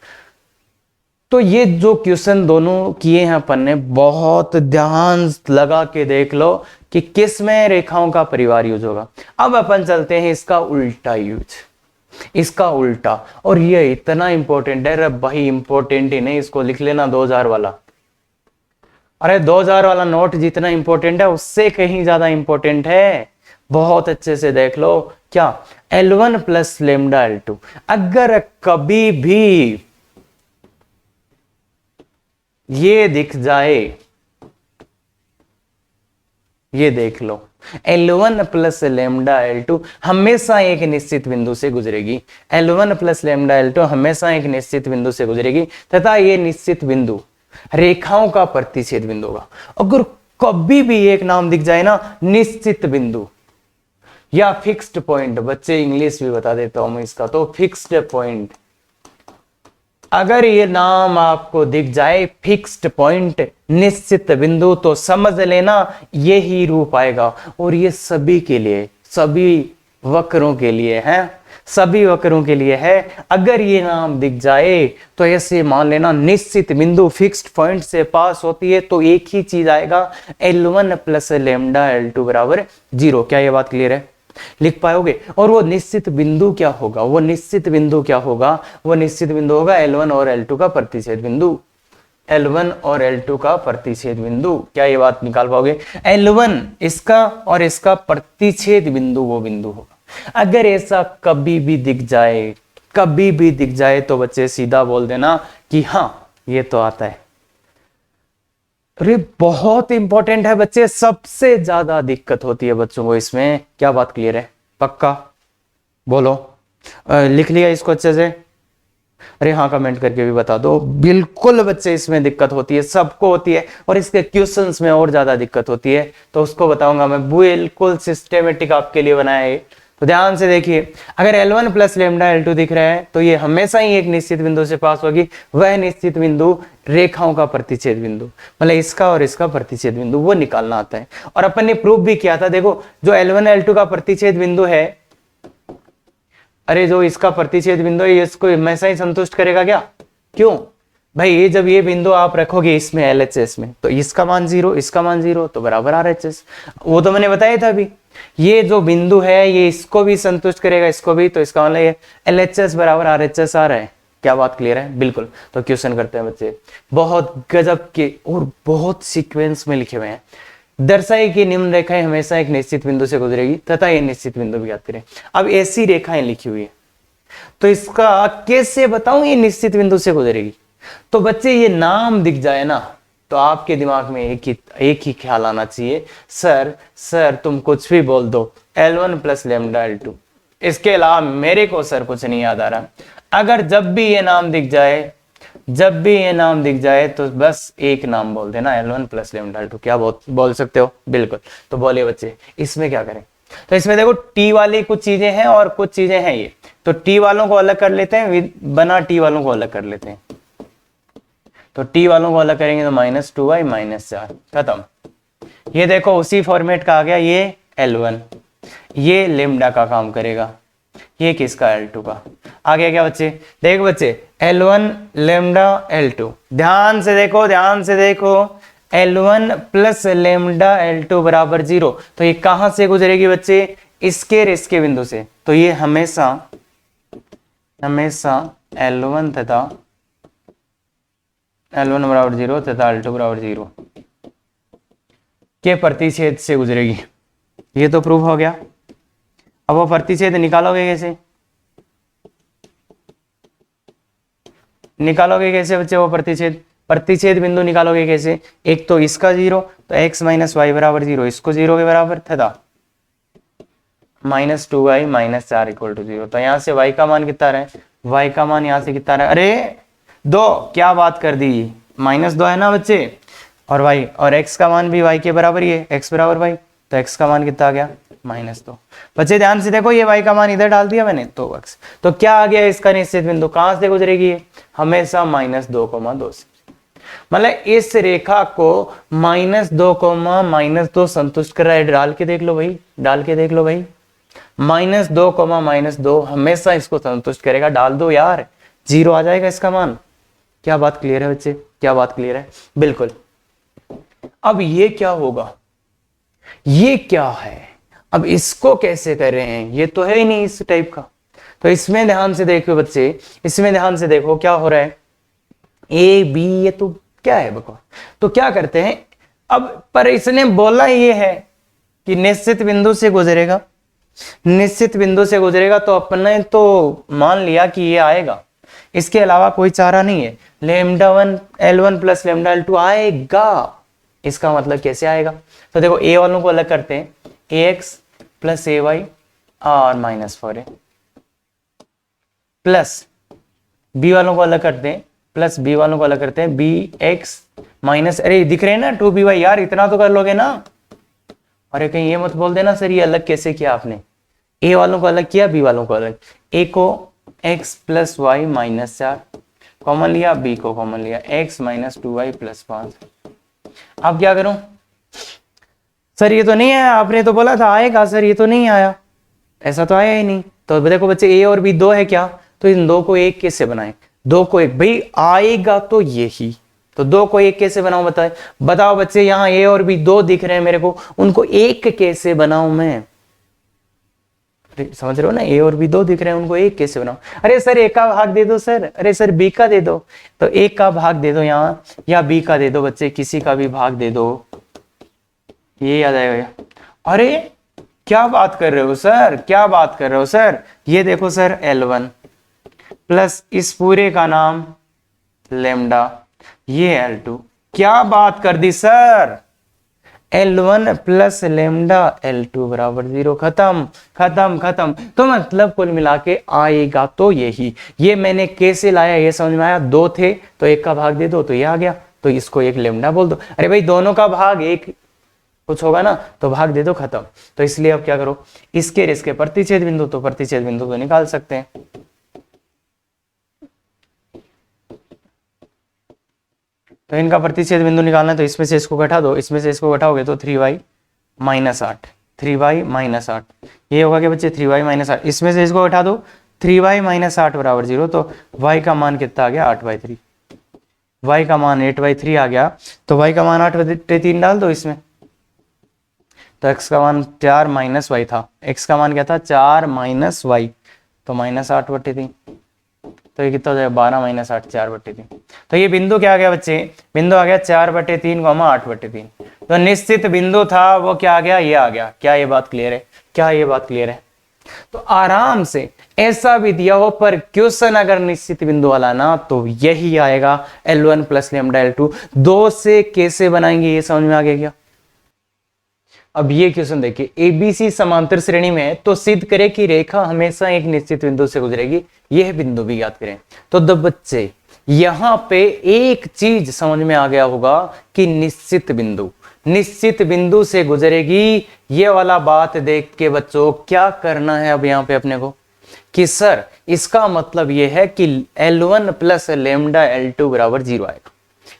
तो ये जो क्वेश्चन दोनों किए हैं अपन ने, बहुत ध्यान लगा के देख लो कि किस में रेखाओं का परिवार यूज होगा। अब अपन चलते हैं इसका उल्टा यूज, इसका उल्टा। और ये इतना इंपॉर्टेंट है, अरे भाई इंपॉर्टेंट ही नहीं, इसको लिख लेना 2000 वाला। अरे 2000 वाला नोट जितना इंपॉर्टेंट है उससे कहीं ज्यादा इंपॉर्टेंट है। बहुत अच्छे से देख लो, क्या L1 प्लस लेमडा L2 अगर कभी भी ये दिख जाए, ये देख लो, L1 प्लस लेमडा L2 हमेशा एक निश्चित बिंदु से गुजरेगी। L1 प्लस लेमडा L2 हमेशा एक निश्चित बिंदु से गुजरेगी तथा ये निश्चित बिंदु रेखाओं का प्रतिच्छेद बिंदु होगा। अगर कभी भी एक नाम दिख जाए ना, निश्चित बिंदु या फिक्स्ड पॉइंट, बच्चे इंग्लिश भी बता देता हूं मैं इसका, तो फिक्स्ड पॉइंट, अगर ये नाम आपको दिख जाए, फिक्स्ड पॉइंट, निश्चित बिंदु, तो समझ लेना यही रूप आएगा। और ये सभी के लिए, सभी वक्रों के लिए है, सभी वक्रों के लिए है। अगर ये नाम दिख जाए तो ऐसे मान लेना, निश्चित बिंदु फिक्स्ड पॉइंट से पास होती है तो एक ही चीज आएगा, L1 प्लस लेमडा L2 बराबर 0। क्या ये बात क्लियर है? लिख पाओगे? और वो निश्चित बिंदु क्या होगा? वो निश्चित बिंदु क्या होगा? वो निश्चित बिंदु होगा L1 और L2 का प्रतिच्छेद बिंदु, L1 और L2 का प्रतिच्छेद बिंदु। क्या ये बात निकाल पाओगे? L1 इसका और इसका प्रतिच्छेद बिंदु वो बिंदु होगा। अगर ऐसा कभी भी दिख जाए, कभी भी दिख जाए, तो बच्चे सीधा बोल देना कि हाँ ये तो आता है। अरे बहुत इंपॉर्टेंट है बच्चे, सबसे ज्यादा दिक्कत होती है बच्चों को इसमें। क्या बात क्लियर है? पक्का बोलो। लिख लिया इसको अच्छे से? अरे हाँ कमेंट करके भी बता दो। बिल्कुल बच्चे इसमें दिक्कत होती है, सबको होती है, और इसके क्वेश्चंस में और ज्यादा दिक्कत होती है, तो उसको बताऊंगा मैं, बिल्कुल सिस्टेमेटिक आपके लिए बनाया है। तो ध्यान से देखिए, अगर L1 प्लस लेमडा L2 दिख रहा है तो ये हमेशा ही एक निश्चित बिंदु से पास होगी। वह निश्चित बिंदु रेखाओं का प्रतिच्छेद बिंदु, मतलब इसका और इसका प्रतिच्छेद बिंदु, वो निकालना आता है। और अपन ने प्रूफ भी किया था। देखो जो L1 L2 का प्रतिच्छेद बिंदु है, अरे जो इसका प्रतिच्छेद बिंदु है, इसको हमेशा ही संतुष्ट करेगा क्या? क्यों भाई? ये जब ये बिंदु आप रखोगे इसमें LHS में, तो इसका मान 0, इसका मान 0, तो बराबर RHS। वो तो मैंने बताया था अभी, ये जो बिंदु है ये इसको भी संतुष्ट करेगा, इसको भी, तो इसका मतलब ये LHS बराबर RHS आ रहा है। क्या बात क्लियर है? बिल्कुल। तो क्वेश्चन करते हैं बच्चे, बहुत गजब के और बहुत सीक्वेंस में लिखे हुए हैं। दर्शाए कि निम्न रेखाएं हमेशा एक निश्चित बिंदु से गुजरेगी तथा ये निश्चित बिंदु भी ज्ञात करें। अब ऐसी रेखाएं लिखी हुई है, तो इसका कैसे बताऊं ये निश्चित बिंदु से गुजरेगी? तो बच्चे ये नाम दिख जाए ना, तो आपके दिमाग में एक ही ख्याल आना चाहिए, सर तुम कुछ भी बोल दो, L1 प्लस लेमडा L2, इसके अलावा मेरे को सर कुछ नहीं याद आ रहा। अगर जब भी ये नाम दिख जाए, जब भी ये नाम दिख जाए, तो बस एक नाम बोल देना, L1 प्लस लेमडा L2। क्या बोल सकते हो? बिल्कुल। तो बोलिए बच्चे, इसमें क्या करें? तो इसमें देखो टी वाली कुछ चीजें हैं और कुछ चीजें हैं ये, तो टी वालों को अलग कर लेते हैं, बना टी वालों को अलग कर लेते हैं। तो टी वालों को अलग करेंगे तो -2y -4 खत्म। ये देखो उसी फॉर्मेट का आ गया, ये L1, ये लेमडा का काम करेगा, ये किसका L2 का आ गया। क्या बच्चे, देखो बच्चे L1 लेमडा L2, ध्यान से देखो, ध्यान से देखो, L1 प्लस लेमडा L2 बराबर 0। तो ये कहां से गुजरेगी बच्चे, इसके और इसके बिंदु से। तो ये हमेशा L1 तथा L1 बराबर 0 तथा L2 बराबर 0 के प्रतिच्छेद से गुजरेगी। ये तो प्रूफ हो गया। अब वो प्रतिच्छेद निकालोगे कैसे, निकालोगे कैसे बच्चे वो प्रतिच्छेद बिंदु निकालोगे कैसे। एक तो इसका 0, तो x माइनस वाई बराबर 0, इसको 0 के बराबर तथा -2y -4 इक्वल टू 0। तो यहां से y का मान कितना रहे, y का मान यहां से कितना रहा, अरे 2, क्या बात कर दी, -2 है ना बच्चे, और y और x का मान भी y के बराबर ही है, x बराबर y, तो x का मान कितना आ गया -2। बच्चे ध्यान से देखो, ये y का मान इधर डाल दिया मैंने, तो x, तो क्या आ गया इसका निश्चित बिंदु, कहां से गुजरेगी, हमेशा -2,2 से। मतलब इस रेखा को -2,-2 संतुष्ट कर रहा है। डाल के देख लो भाई, डाल के देख लो भाई, -2,-2 हमेशा इसको संतुष्ट करेगा। डाल दो यार, 0 आ जाएगा इसका मान। क्या बात क्लियर है बच्चे, क्या बात क्लियर है, बिल्कुल। अब ये क्या होगा, ये क्या है, अब इसको कैसे कर रहे हैं, ये तो है ही नहीं इस टाइप का। तो इसमें ध्यान से देखो बच्चे, इसमें ध्यान से देखो क्या हो रहा है, ए बी, ये तो क्या है बकवास। तो क्या करते हैं अब, पर इसने बोला ये है कि निश्चित बिंदु से गुजरेगा, निश्चित बिंदु से गुजरेगा, तो अपने तो मान लिया कि ये आएगा, इसके अलावा कोई चारा नहीं है। λ1 L1 प्लस लेमडा L2 आएगा, इसका मतलब कैसे आएगा। तो देखो ए वालों को अलग करते हैं, ax प्लस ay और -4a, प्लस बी वालों को अलग करते हैं, प्लस बी वालों को अलग करते हैं, bx माइनस, अरे दिख रहे हैं ना 2by, यार इतना तो कर लोगे ना। अरे कहीं ये मत बोल देना सर ये अलग कैसे किया आपने, ए वालों को अलग किया, बी वालों को अलग, ए को x प्लस वाई -4 कॉमन लिया, बी को कॉमन लिया, x माइनस 2y प्लस 5। अब क्या करूं सर, ये तो नहीं आया, आपने तो बोला था आएगा सर, ये तो नहीं आया, ऐसा तो आया ही नहीं। तो देखो बच्चे ए और बी 2 है क्या, तो इन 2 को 1 कैसे बनाए, 2 को 1, भाई आएगा तो यही, तो 2 को 1 कैसे बनाऊं बताए, बताओ बच्चे। यहाँ ए और बी 2 दिख रहे हैं मेरे को, उनको 1 कैसे बनाऊं मैं, समझ रहे हो ना, ए और बी 2 दिख रहे हैं, उनको 1 कैसे बनाऊं। अरे सर ए का भाग दे दो सर, अरे सर बी का दे दो, तो 1 का भाग दे दो यहाँ, या बी का दे दो बच्चे, किसी का भी भाग दे दो, ये याद आएगा। अरे क्या बात कर रहे हो सर, क्या बात कर रहे हो सर, ये देखो सर L1 प्लस इस पूरे का नाम लेमडा, ये L2, क्या बात कर दी sir, L1 plus lambda L2 बराबर 0, खत्म खत्म खत्म। तो मतलब कुल मिला के आएगा तो यही, ये मैंने कैसे लाया ये समझ में आया, 2 थे तो 1 का भाग दे दो तो ये आ गया, तो इसको 1 लेमडा बोल दो। अरे भाई दोनों का भाग 1 कुछ होगा ना, तो भाग दे दो, खत्म। तो इसलिए अब क्या करो, इसके और इसके प्रतिच्छेद बिंदु, तो प्रतिच्छेद बिंदु तो निकाल सकते हैं। तो इनका प्रतिच्छेद बिंदु निकालना है, तो इसमें से इसको घटा दो, इसमें से इसको घटाओगे तो 3y माइनस 8, 3y माइनस 8, ये होगा कि बच्चे 3y माइनस 8, इसमें से इसको घटा दो, 3y माइनस 8 बराबर 0, तो y का मान कितना आ गया 8/3, y का मान 8/3 आ गया, तो y का मान 8/3 डाल दो इसमें, तो x का मान 4 माइनस वाई था, x का मान क्या था 4 माइनस वाई, तो -8/3, तो ये कितना हो जाएगा 12 माइनस 8 4/3। तो ये बिंदु क्या आ गया बच्चे, बिंदु आ गया 4/3, 8/3। तो निश्चित बिंदु था वो क्या आ गया, ये आ गया। क्या ये बात क्लियर है, क्या ये बात क्लियर है। तो आराम से ऐसा भी दिया हो पर क्वेश्चन अगर निश्चित बिंदु वाला ना, तो यही आएगा L1 प्लस लेमडा L2। 2 से कैसे बनाएंगे ये समझ में आ गया क्या। अब ये क्वेश्चन देखिए, एबीसी समांतर श्रेणी में है, तो सिद्ध करें कि रेखा हमेशा एक निश्चित बिंदु से गुजरेगी, यह बिंदु भी याद करें। तो द बच्चे यहां पे एक चीज समझ में आ गया होगा कि निश्चित बिंदु से गुजरेगी। ये वाला बात देख के बच्चों क्या करना है अब यहां पे अपने को कि सर इसका मतलब ये है कि L1 प्लस लेमडा L2 बराबर 0 आएगा।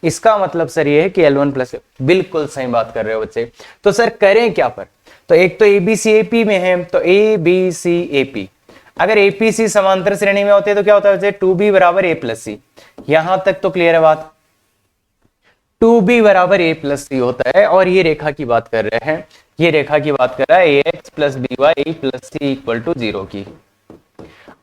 इसका मतलब सर ये है कि L1 प्लस, बिल्कुल सही बात कर रहे हो बच्चे। तो सर करें क्या पर, तो एक तो ABCAP में है तो ABCAP, अगर APC समांतर श्रेणी में होते तो क्या होता है 2B बराबर A प्लस सी। यहां तक तो क्लियर है बात, 2B बराबर A प्लस सी होता है। और ये रेखा की बात कर रहे हैं, ये रेखा की बात कर रहा है AX plus BY plus c equal to 0 की।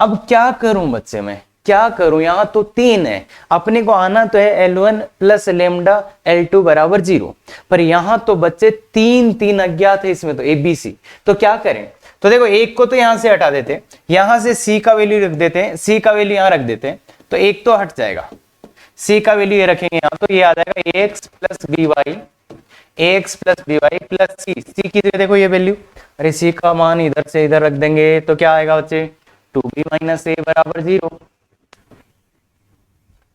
अब क्या करूं बच्चे, मैं क्या करूं, यहां तो 3 है, अपने को आना तो है L1 प्लस लेमडा L2 बराबर 0, पर यहां तो बच्चे 3 अज्ञात है इसमें तो ABC। तो क्या करें, तो देखो एक को तो यहां से हटा देते, यहां से C का वैल्यू रख देते हैं, C का वैल्यू यहां रख देते हैं, तो एक तो हट जाएगा, C का वैल्यू ये रखेंगे यहां, तो ये आ जाएगा AX plus BY plus C की जगह देखो ये वैल्यू, अरे C का मान इधर से इधर रख देंगे तो क्या आएगा बच्चे 2B माइनस A बराबर 0।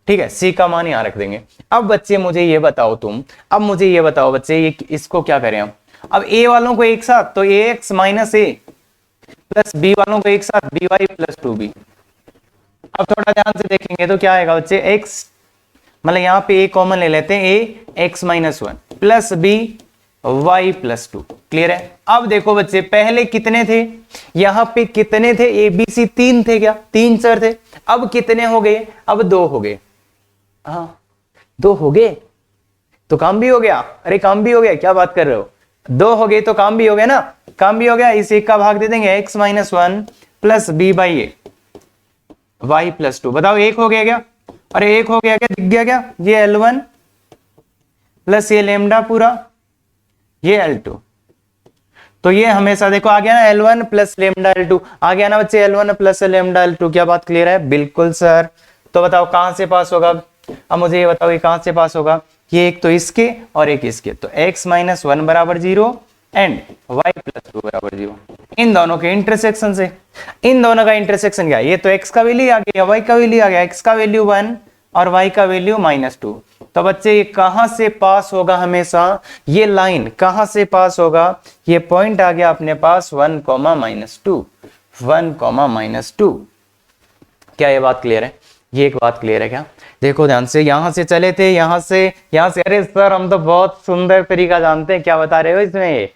ठीक है, C का मान यहां रख देंगे। अब बच्चे मुझे ये बताओ बच्चे ये इसको क्या करें अब A वालों को एक साथ तो AX minus A plus B वालों को एक साथ BY प्लस 2B। अब थोड़ा ध्यान से देखेंगे तो क्या आएगा बच्चे X, मतलब यहां पे A कॉमन ले लेते हैं, A X minus 1 plus B Y plus 2। Clear है। अब देखो बच्चे पहले कितने थे, यहां पे कितने थे, ABC 3 थे, क्या 3 चर थे, अब कितने हो गए, अब 2 हो गए। हाँ 2 हो गए तो काम भी हो गया, अरे काम भी हो गया, क्या बात कर रहे हो, 2 हो गए तो काम भी हो गया ना, काम भी हो गया। इस एक का भाग दे देंगे X minus 1 plus B by A Y plus 2। बताओ एक हो गया क्या, अरे एक हो गया क्या, दिख गया क्या, ये L1 प्लस ये लेमडा पूरा ये L2, तो ये हमेशा देखो आ गया ना L1 प्लस लेमडा L2 आ गया ना बच्चे, L1 प्लस लेमडा L2। क्या बात क्लियर है, बिल्कुल सर। तो बताओ कहां से पास होगा, अब मुझे ये बताओ ये कहां से पास होगा, ये एक तो इसके और एक इसके, तो x माइनस 1 बराबर 0 एंड y प्लस 2 बराबर 0, इन दोनों के इंटरसेक्शन से। इन दोनों का इंटरसेक्शन क्या है, ये तो x का वैल्यू आ गया, y का वैल्यू आ गया, x का वैल्यू 1 और y का वैल्यू माइनस 2। तो बच्चे ये कहां से पास होगा, हमेशा ये लाइन कहां से पास होगा, ये पॉइंट आ गया अपने पास 1 माइनस 2, 1 माइनस 2। क्या ये बात क्लियर है, ये एक बात क्लियर है क्या, देखो ध्यान से, यहां से चले थे, यहां से, अरे सर हम तो बहुत सुंदर तरीका जानते हैं, क्या बता रहे हो इसमें, ये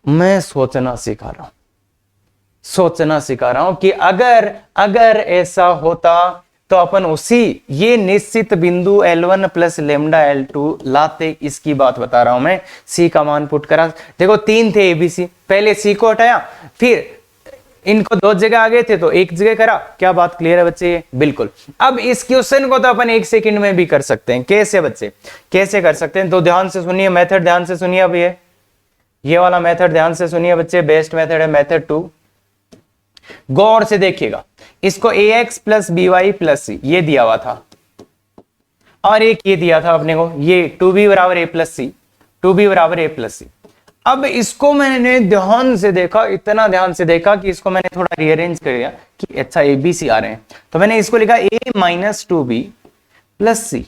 मैं सोचना सिखा रहा हूं कि अगर ऐसा होता तो अपन उसी ये निश्चित बिंदु L1 प्लस लेमडा L2 लाते, इसकी बात बता रहा हूं मैं। C का मान पुट करा, देखो 3 थे ABC, पहले C को हटाया, फिर इनको 2 जगह आ गए थे तो एक जगह करा। क्या बात क्लियर है बच्चे, बिल्कुल। अब इस क्वेश्चन को तो अपन 1 सेकंड में भी कर सकते हैं, कैसे बच्चे, कैसे कर सकते हैं, तो ध्यान से सुनिए, मेथड ध्यान से सुनिए। अब ये वाला मेथड ध्यान से सुनिए बच्चे, बेस्ट मेथड है मेथड 2। गौर से देखिएगा, इसको AX plus BY plus C ये दिया हुआ था, और एक ये दिया था अपने को, ये 2B बराबर A प्लस C, 2B बराबर A प्लस C। अब इसको मैंने ध्यान से देखा, इतना ध्यान से देखा कि इसको मैंने थोड़ा रीअरेंज कर दिया कि अच्छा ABC आ रहे हैं, तो मैंने इसको लिखा A minus 2B plus C।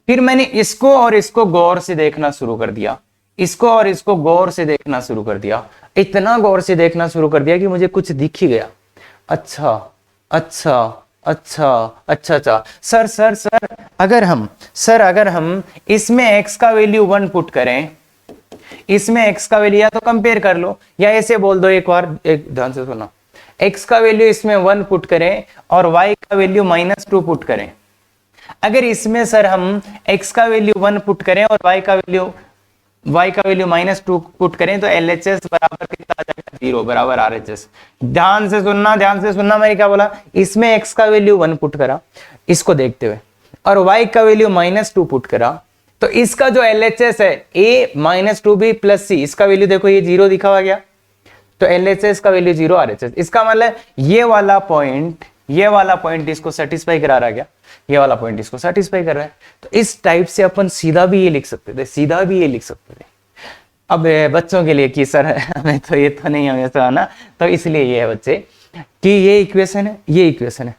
फिर मैंने इसको और इसको गौर से देखना शुरू कर दिया, इसको और इसको गौर से देखना शुरू कर दिया, इतना गौर से देखना शुरू कर दिया कि मुझे कुछ दिख ही गया। अच्छा अच्छा अच्छा अच्छा अच्छा सर सर सर अगर हम इसमें x का वैल्यू 1 पुट करें, इसमें x का वैल्यू, या तो कंपेयर कर लो या ऐसे बोल दो, एक बार एक ध्यान से सुनो, x का वैल्यू इसमें 1 पुट करें और y का वैल्यू माइनस 2 पुट करें। अगर इसमें सर हम x का वैल्यू 1 पुट करें और y का वैल्यू माइनस 2 पुट करें तो LHS बराबर कितना आ जाएगा, 0 बराबर RHS। ध्यान से सुनना मैंने क्या बोला, इसमें x का वैल्यू 1 पुट करा इसको देखते हुए, और y का वैल्यू माइनस 2 पुट करा, तो इसका जो LHS है A minus 2B plus C, इसका वैल्यू देखो ये 0 दिखा हुआ गया, तो LHS का वैल्यू 0, RHS। इसका मतलब ये वाला पॉइंट इसको सेटिस्फाई करा रहा गया, ये वाला पॉइंट इसको सेटिस्फाई कर रहा है। तो इस टाइप से अपन सीधा भी ये लिख सकते थे, अब बच्चों के लिए कि सर हमें तो ये तो नहीं हमेशा आना, तो इसलिए ये है बच्चे कि ये इक्वेशन है,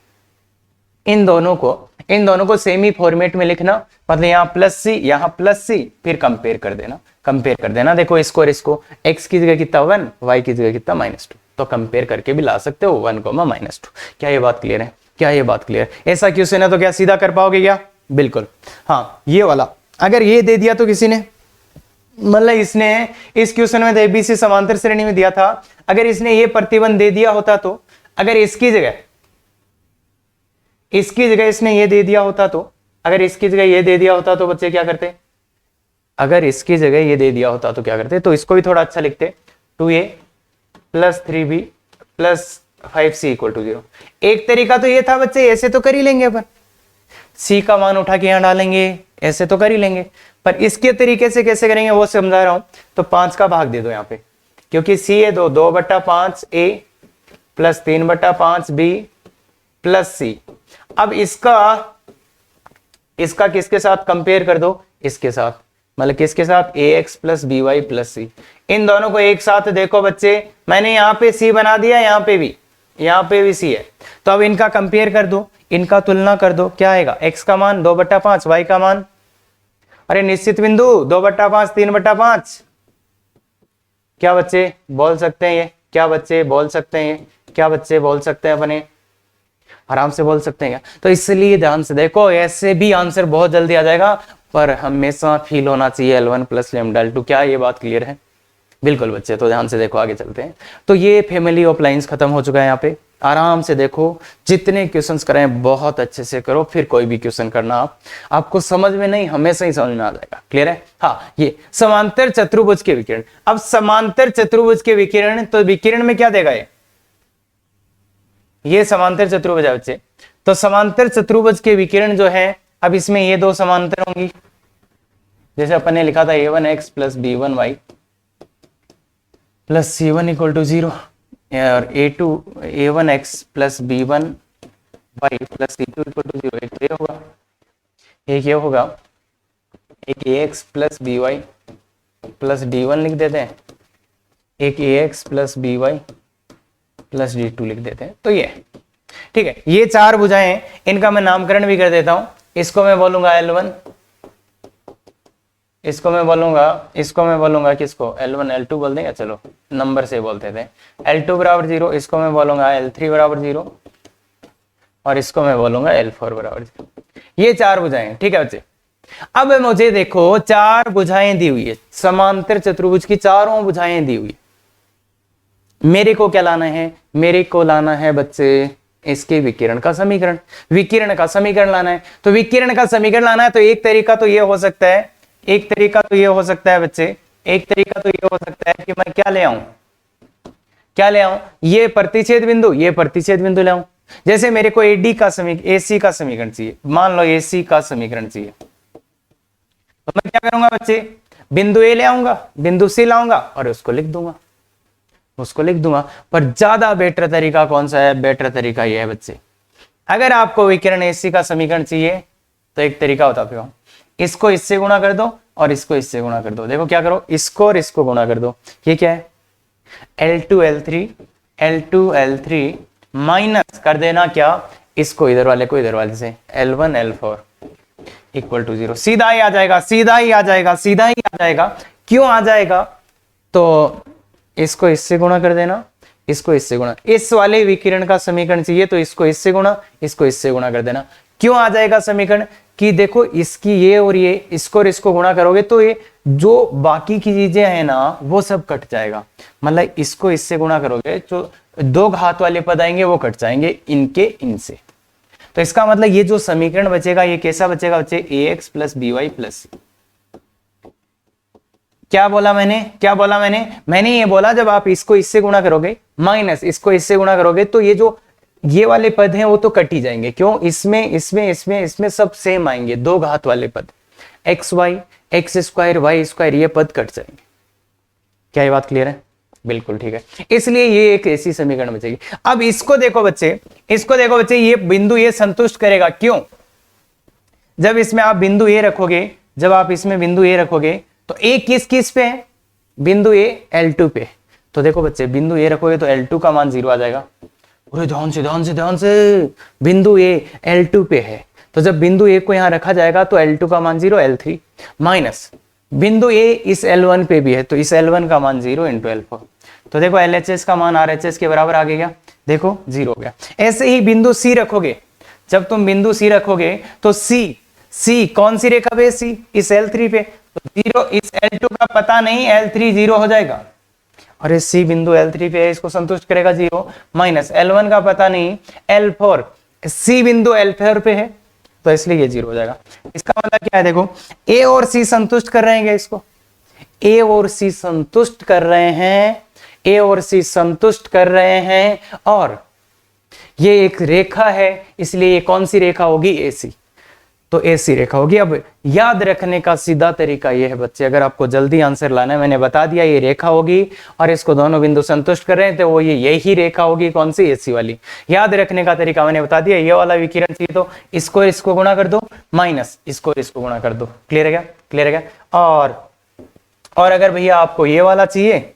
इन दोनों को इन दोनों को सेम ही फॉर्मेट में लिखना, मतलब यहाँ प्लस सी, यहाँ प्लस सी, फिर कंपेयर कर देना, कंपेयर कर देना। देखो इसको और इसको, x की जगह कितना 1, y की जगह कितना -2, तो कंपेयर करके भी ला सकते हो 1, -2। क्या ये बात क्लियर है? क्या ये बात क्लियर? ऐसा क्वेश्चन है तो क्या सीधा कर पाओगे क्या? बिल्कुल। हाँ, ये वाला अगर ये दे दिया तो किसी ने, मतलब इसने इस क्वेश्चन में एबीसी समांतर श्रेणी में दिया था, अगर इसने ये प्रतिबंध दे दिया होता तो, अगर इसकी जगह इसने ये दे दिया होता तो, अगर इसकी जगह ये दे दिया होता तो बच्चे क्या करते? अगर इसकी जगह ये दे दिया होता तो क्या करते? तो इसको भी थोड़ा अच्छा लिखते, 2a + 3b + 5c = 0। एक तरीका तो ये था बच्चे, ऐसे तो कर ही लेंगे अपन, c का मान उठा के यहां डालेंगे, ऐसे तो कर ही लेंगे, पर इसके तरीके से कैसे करेंगे वो समझा रहा हूं। तो 5 का भाग दे दो यहाँ पे, क्योंकि c है 2/5 a + 3/5 b + c। अब इसका किसके साथ कंपेयर कर दो? इसके साथ, मतलब किसके साथ? ax + by + c। इन दोनों को एक साथ देखो बच्चे, मैंने यहाँ पे c बना दिया, यहाँ पे भी c है, तो अब इनका कंपेयर कर दो, इनका तुलना कर दो, क्या आएगा? x का मान 2/5, y का मान, अरे निश्चित बिंदु 2/5 3/5। क्या बच्चे बोल सकते हैं ये? क्या बच्चे बोल सकते हैं? क्या बच्चे बोल सकते हैं? अपने आराम से बोल सकते हैं क्या? तो इसलिए ध्यान से देखो, ऐसे भी आंसर बहुत जल्दी आ जाएगा, पर हमेशा फील होना चाहिए L1 + λ2। क्या ये बात क्लियर है? बिल्कुल बच्चे, तो ध्यान से देखो, आगे चलते हैं। तो ये फैमिली ऑफ लाइंस खत्म हो चुका है। यहाँ पे आराम से देखो, जितने क्वेश्चंस कराएं बहुत अच्छे से करो, फिर कोई भी क्वेश्चन करना आपको समझ में नहीं, हमेशा ही समझ में आ जाएगा। क्लियर है? हाँ, ये समांतर चतुर्भुज के विकिरण। अब समांतर चतुर्भुज के विकिरण, तो विकिरण में क्या देगा ये समांतर चतुर्भुज है बच्चे। तो समांतर चतुर्भुज के विकिरण जो है, अब इसमें ये दो समांतर होंगी, जैसे अपन ने लिखा था a1x + b1y + c1 = 0, और a1x + b1y + c2 = 0। एक तो ये होगा, एक ये होगा, एक ax + by + d1 लिख देते हैं, एक ax + by + d2 लिख देते हैं। तो ये ठीक है, ये चार भुजाएं, इनका मैं नामकरण भी कर देता हूं। इसको मैं बोलूंगा L1, इसको मैं बोलूंगा किसको? L1 L2 बोल देंगे, चलो नंबर से बोलते थे। L2 = 0, इसको मैं बोलूंगा L3 = 0, और इसको मैं बोलूंगा L4 = 0। ये चार भुजाएं, ठीक है बच्चे। अब मुझे देखो, चार भुजाएं दी हुई है, समांतर चतुर्भुज की चारों भुजाएं दी हुई। मेरे को क्या लाना है? मेरे को लाना है बच्चे इसके विकिरण का समीकरण, विकिरण का समीकरण लाना है। तो विकिरण का समीकरण लाना है, तो एक तरीका तो ये हो सकता है, एक तरीका तो ये हो सकता है बच्चे, एक तरीका तो ये हो सकता है कि मैं क्या ले आऊं, क्या ले आऊं? ये प्रतिच्छेद बिंदु, ये प्रतिच्छेद बिंदु ले आऊं। जैसे मेरे को एडी का एसी का समीकरण चाहिए, मान लो एसी का समीकरण चाहिए, तो मैं क्या करूंगा बच्चे? बिंदु ए ले आऊंगा, बिंदु सी लाऊंगा, और उसको लिख दूंगा, पर ज्यादा बेटर तरीका कौन सा है? बेटर तरीका ये है बच्चे, अगर आपको विकिरण एसी का समीकरण चाहिए तो एक तरीका बताते हो, इसको इससे गुणा कर दो और इसको इससे गुणा कर दो। देखो क्या करो, इसको और इसको गुणा कर दो। ये क्या है? L2 L3 माइनस कर देना क्या? इसको इधर वाले को इधर वाले से, L1 L4 = 0। सीधा ही आ जाएगा, सीधा ही आ जाएगा। क्यों आ जाएगा? तो इसको इससे गुणा कर देना, इसको इससे गुणा, इस वाले विकिरण का समीकरण चाहिए तो इसको इससे गुणा, इसको इससे गुणा कर देना। क्यों आ जाएगा समीकरण? कि देखो इसकी ये और ये, इसको और इसको गुणा करोगे तो ये जो बाकी की चीजें हैं ना वो सब कट जाएगा। मतलब इसको इससे गुणा करोगे तो दो घात वाले पद आएंगे, वो कट जाएंगे इनके इनसे। तो इसका मतलब ये जो समीकरण बचेगा ये कैसा बचेगा बच्चे? ax + by + c। क्या बोला मैंने? मैंने ये बोला जब आप इसको इससे गुणा करोगे माइनस इसको इससे गुणा करोगे तो ये जो ये वाले पद हैं वो तो कट ही जाएंगे। क्यों? इसमें सब सेम आएंगे, दो घात वाले पद, xy x² y² ये पद कट जाएंगे। क्या ये बात क्लियर है? बिल्कुल ठीक है। इसलिए ये एक ऐसी समीकरण बचेगी। अब इसको देखो बच्चे, ये बिंदु ये संतुष्ट करेगा। क्यों? जब इसमें आप बिंदु ए रखोगे, तो ए किस पे है? बिंदु ए L2 पे। तो देखो बच्चे, बिंदु ए रखोगे तो L2 का मान 0 आ जाएगा। अरे ध्यान से, बिंदु ए L2 पे है तो जब बिंदु ए को यहां रखा जाएगा तो L2 का मान 0, L3 माइनस बिंदु ए इस L1 पे भी है तो इस L1 का मान 0 इंटू L4। तो देखो LHS का मान RHS के बराबर आ गया, देखो 0 हो गया। ऐसे ही बिंदु C रखोगे, जब तुम बिंदु C रखोगे तो C कौन सी रेखा पे, C इस L3 पे, तो 0 इस L2 का पता नहीं, L3 0 हो जाएगा। और इस C बिंदु L3 पे है, इसको संतुष्ट करेगा 0 माइनस L1 का पता नहीं, L4 C बिंदु L4 पे है तो इसलिए ये 0 हो जाएगा। इसका मतलब क्या है, देखो A और C संतुष्ट कर रहे हैं इसको, A और C संतुष्ट कर रहे हैं, A और C संतुष्ट कर रहे हैं, और ये एक रेखा है इसलिए ये कौन सी रेखा होगी, AC, तो AC रेखा होगी। अब याद रखने का सीधा तरीका ये है बच्चे, अगर आपको जल्दी आंसर लाना है, मैंने बता दिया ये रेखा होगी और इसको दोनों बिंदु संतुष्ट कर रहे हैं तो वो यही रेखा होगी, कौन सी, AC वाली। याद रखने का तरीका मैंने बता दिया, ये वाला विकिरण चाहिए तो इसको गुणा कर दो माइनस इसको गुणा कर दो, क्लियर है क्या, क्लियर है क्या। और अगर भैया आपको ये वाला चाहिए,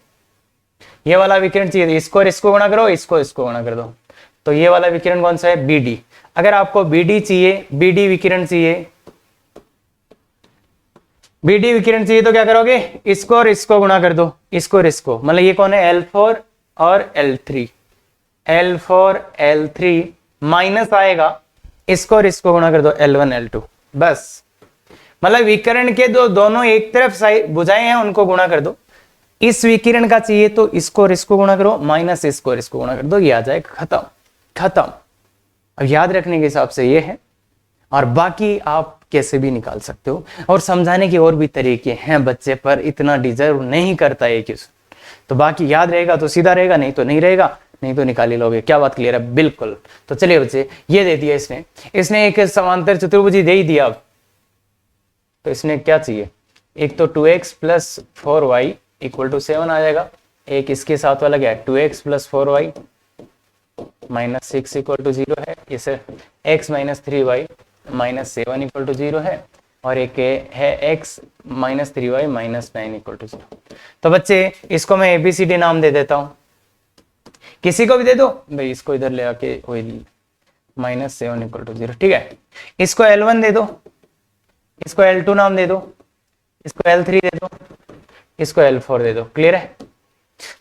ये वाला विकिरण चाहिए तो इसको गुणा करो, इसको गुणा कर दो। तो ये वाला विकिरण कौन सा है, BD। अगर आपको BD चाहिए, BD विकिरण चाहिए, BD विकिरण चाहिए तो क्या करोगे, इसको और इसको गुणा कर दो, इसको और इसको, मतलब ये कौन है, L4 और L3, L4 L3 माइनस आएगा, इसको और इसको गुणा कर दो, L1 L2, बस। मतलब विकिरण के दोनों एक तरफ भुजाएं हैं उनको गुणा कर दो। इस विकिरण का चाहिए तो इसको और इसको गुणा करो माइनस इसको और इसको गुणा कर दो, ये आ जाएगा, खत्म। अब याद रखने के हिसाब से ये है, और बाकी आप कैसे भी निकाल सकते हो, और समझाने के और भी तरीके हैं बच्चे, पर इतना डिजर्व नहीं करता है क्वेश्चन। तो बाकी याद रहेगा तो सीधा रहेगा, नहीं तो नहीं रहेगा, नहीं तो निकाल ही लोगे। क्या बात क्लियर है, बिल्कुल। तो चलिए बच्चे, ये दे दिया इसने एक समांतर चतुर्भुज दे ही दिया। तो इसने क्या चाहिए, एक तो 2x plus 4y equal to 7 आ जाएगा, एक इसके साथ वाला क्या है, 2x plus 4y minus 6 equal to 0 है, इसे x minus 3y minus 7 equal to 0 है, और एक है x minus 3y minus 9 equal to 0। तो बच्चे इसको मैं ABCD नाम दे देता हूं, किसी को भी दे दो भाई, इसको इधर ले आके वही माइनस 7 इक्वल टू 0, ठीक है। इसको L1 दे दो, इसको L2 नाम दे दो, इसको L3 दे दो, इसको L4 दे दो, क्लियर है।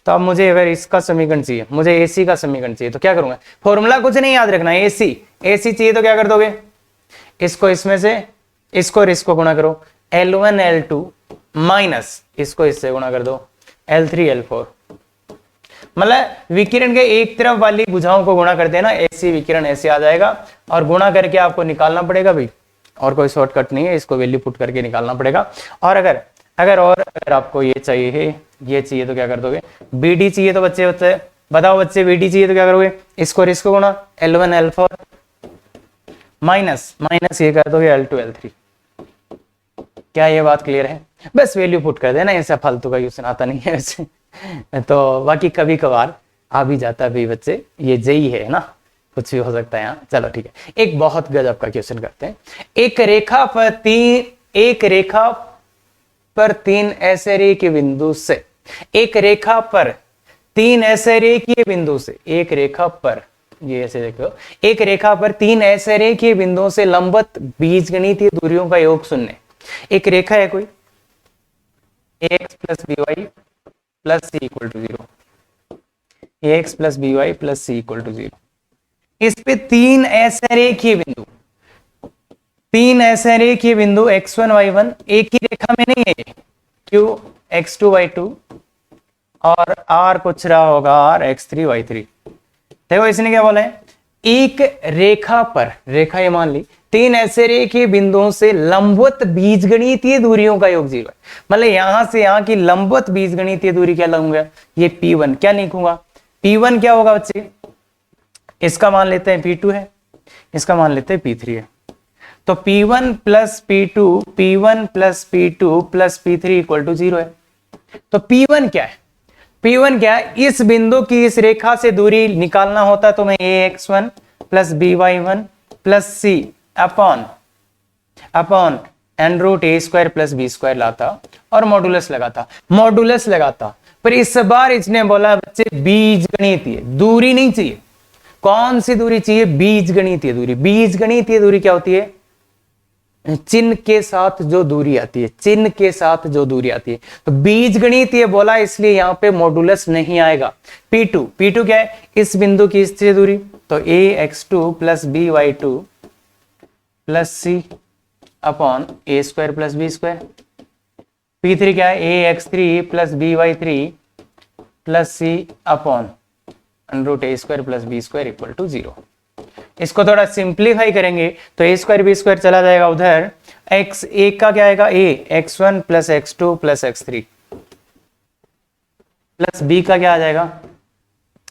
तो अब मुझे अगर इसका समीकरण चाहिए, मुझे AC का समीकरण चाहिए तो क्या करूंगा, फॉर्मूला कुछ नहीं याद रखना, AC चाहिए तो क्या कर दोगे, इसको इसमें से इसको और इसको गुणा करो, L1 L2 माइनस इसको इससे गुणा कर दो, L3 L4। मतलब विकिरण के एक तरफ वाली भुजाओं को गुणा करते हैं ना, AC विकिरण ऐसे आ जाएगा, और गुणा करके आपको निकालना पड़ेगा भाई, और कोई शॉर्टकट नहीं है, इसको वैल्यू पुट करके निकालना पड़ेगा। और अगर आपको ये चाहिए तो क्या कर दोगे, BD चाहिए तो बच्चे बताओ बच्चे, BD चाहिए तो क्या करोगे, इसको और इसको गुणा, L1 L4 माइनस ये कर दोगे L2 L3। क्या ये बात क्लियर है, बस वैल्यू पुट कर देना, ऐसा फालतू का क्वेश्चन आता नहीं है वैसे तो बाकी कभी कभार आ भी जाता है भाई बच्चे, ये जेई है ना, कुछ भी हो सकता है यहाँ। चलो ठीक है, एक बहुत गजब का क्वेश्चन करते हैं। एक रेखा पर तीन ऐसे रेखीय बिंदु से, एक रेखा पर तीन ऐसे रेखीय बिंदु से, एक रेखा पर, ये ऐसे देखो, एक रेखा पर तीन ऐसे रेखीय बिंदुओं से लंबवत बीजगणितीय दूरियों का योग शून्य। एक रेखा है कोई, ax plus by plus c equal to 0, ax plus by plus c equal to 0। इस पे तीन ऐसे रेखीय बिंदु x1 y1 एक ही रेखा में नहीं है, q x2 y2 और r कुछ रहा होगा r x3 y3। देखो इसने क्या बोला है, एक रेखा पर, रेखा ये मान ली, तीन ऐसे रेखीय बिंदुओं से लंबवत बीजगणितीय दूरियों का योग 0 है। मतलब यहां से यहां की लंबवत बीजगणितीय दूरी क्या लगूंगा, ये P1 क्या लिखूंगा, P1 क्या होगा बच्चे, इसका मान लेते हैं P2 है, इसका मान लेते हैं P3 है। तो P1 plus P2 plus P3 equal to 0 है। तो P1 क्या है, P1 क्या है, इस बिंदु की इस रेखा से दूरी निकालना होता तो मैं ax1 plus by1 plus c upon an root a square plus b square लाता और मॉडुलस लगाता। पर इस बार इसने बोला बच्चे बीजगणितीय दूरी नहीं चाहिए। कौन सी दूरी चाहिए, बीजगणितीय दूरी। बीजगणितीय दूरी क्या होती है, चिन्ह के साथ जो दूरी आती है, चिन्ह के साथ जो दूरी आती है, तो बीजगणितीय बोला इसलिए यहाँ पे मॉडुलस नहीं आएगा। P2 क्या है, इस बिंदु की इससे दूरी, तो ax2 plus by2 plus c upon a square plus b square. P3 क्या है, ax3 plus by3 plus c upon under a square plus b square equal to 0। इसको थोड़ा सिंप्लीफाई करेंगे तो ए स्क्वायर बी स्क्वायर चला जाएगा उधर, एक्स एक का क्या आएगा, a x1 plus x2 plus x3 plus b का क्या आ जाएगा,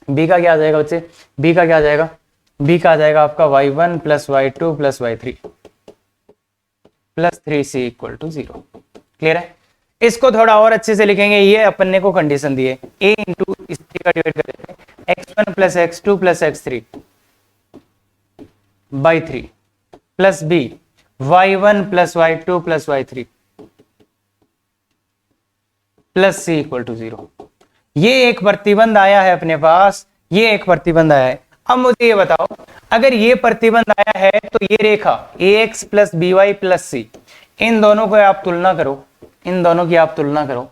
बी का क्या आ जाएगा बच्चे, बी का क्या आ जाएगा, बी का आ जाएगा आपका y1 plus y2 plus y3 plus 3c equal to 0। Clear है? इसको थोड़ा और अच्छे से लिखेंगे, ये अपन ने को कंडीशन दी है, a इंटू इसका डिवाइड कर देते हैं, x1 plus x2 plus x3 by 3 plus b y1 plus y2 plus y3 plus c equal to 0। ये एक प्रतिबंध आया है अपने पास, ये एक प्रतिबंध आया है। अब मुझे ये बताओ, अगर ये प्रतिबंध आया है तो ये रेखा ax plus b y plus c, इन दोनों को आप तुलना करो, इन दोनों की आप तुलना करो,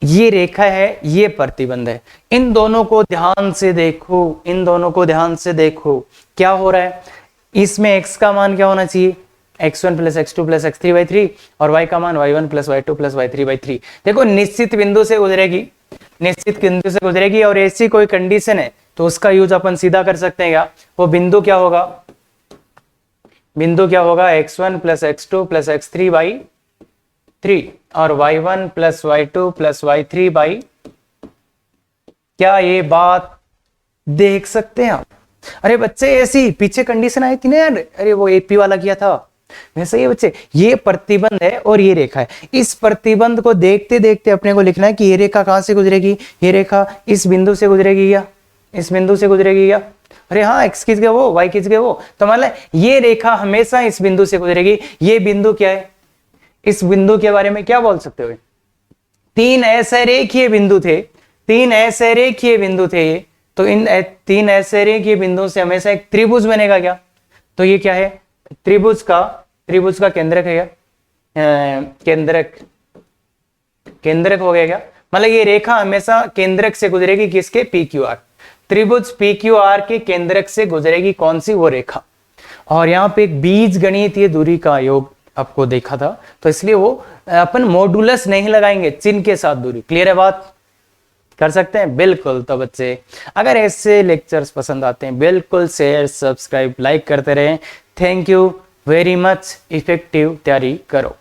ये रेखा है, ये प्रतिबंध है, इन दोनों को ध्यान से देखो, इन दोनों को ध्यान से देखो क्या हो रहा है। इसमें x का मान क्या होना चाहिए, x1 plus x2 plus x3 by 3 और y का मान y1 plus y2 plus y3 by 3। देखो निश्चित बिंदु से गुजरेगी, निश्चित बिंदु से गुजरेगी और ऐसी कोई कंडीशन है तो उसका यूज अपन सीधा कर सकते हैं क्या, वो बिंदु क्या होगा, बिंदु क्या होगा, x1 plus x2 plus x3 by 3 और y1 plus y2 plus y3 by, क्या ये बात देख सकते हैं आप? अरे बच्चे ऐसी पीछे कंडीशन आई थी ना यार, अरे वो एपी वाला किया था वैसे ही बच्चे, ये प्रतिबंध है और ये रेखा है, इस प्रतिबंध को देखते देखते अपने को लिखना है कि ये रेखा कहां से गुजरेगी, ये रेखा इस बिंदु से गुजरेगी या इस बिंदु से गुजरेगी या, अरे हाँ x खींच गए वो, y खींच गए वो, तो मतलब ये रेखा हमेशा इस बिंदु से गुजरेगी। ये बिंदु क्या है, इस बिंदु के बारे में क्या बोल सकते हो, तीन ऐसे रेखीय बिंदु थे, तीन ऐसे रेखीय बिंदु थे ये, तो इन तीन ऐसे रेखीय बिंदुओं से हमेशा एक त्रिभुज बनेगा क्या, तो ये क्या है, त्रिभुज का केंद्रक है क्या, केंद्रक हो गया क्या, मतलब ये रेखा हमेशा केंद्रक से गुजरेगी, किसके, पी क्यू आर, त्रिभुज पी क्यू आर के केंद्रक से गुजरेगी कौन सी, वो रेखा। और यहाँ पे एक बीज गणितीय दूरी का योग आपको देखा था, तो इसलिए वो अपन मॉडुलस नहीं लगाएंगे, चिन्ह के साथ दूरी। क्लियर है बात, कर सकते हैं बिल्कुल। तो बच्चे अगर ऐसे लेक्चर्स पसंद आते हैं बिल्कुल शेयर सब्सक्राइब लाइक करते रहें। Thank you very much, effective तैयारी करो।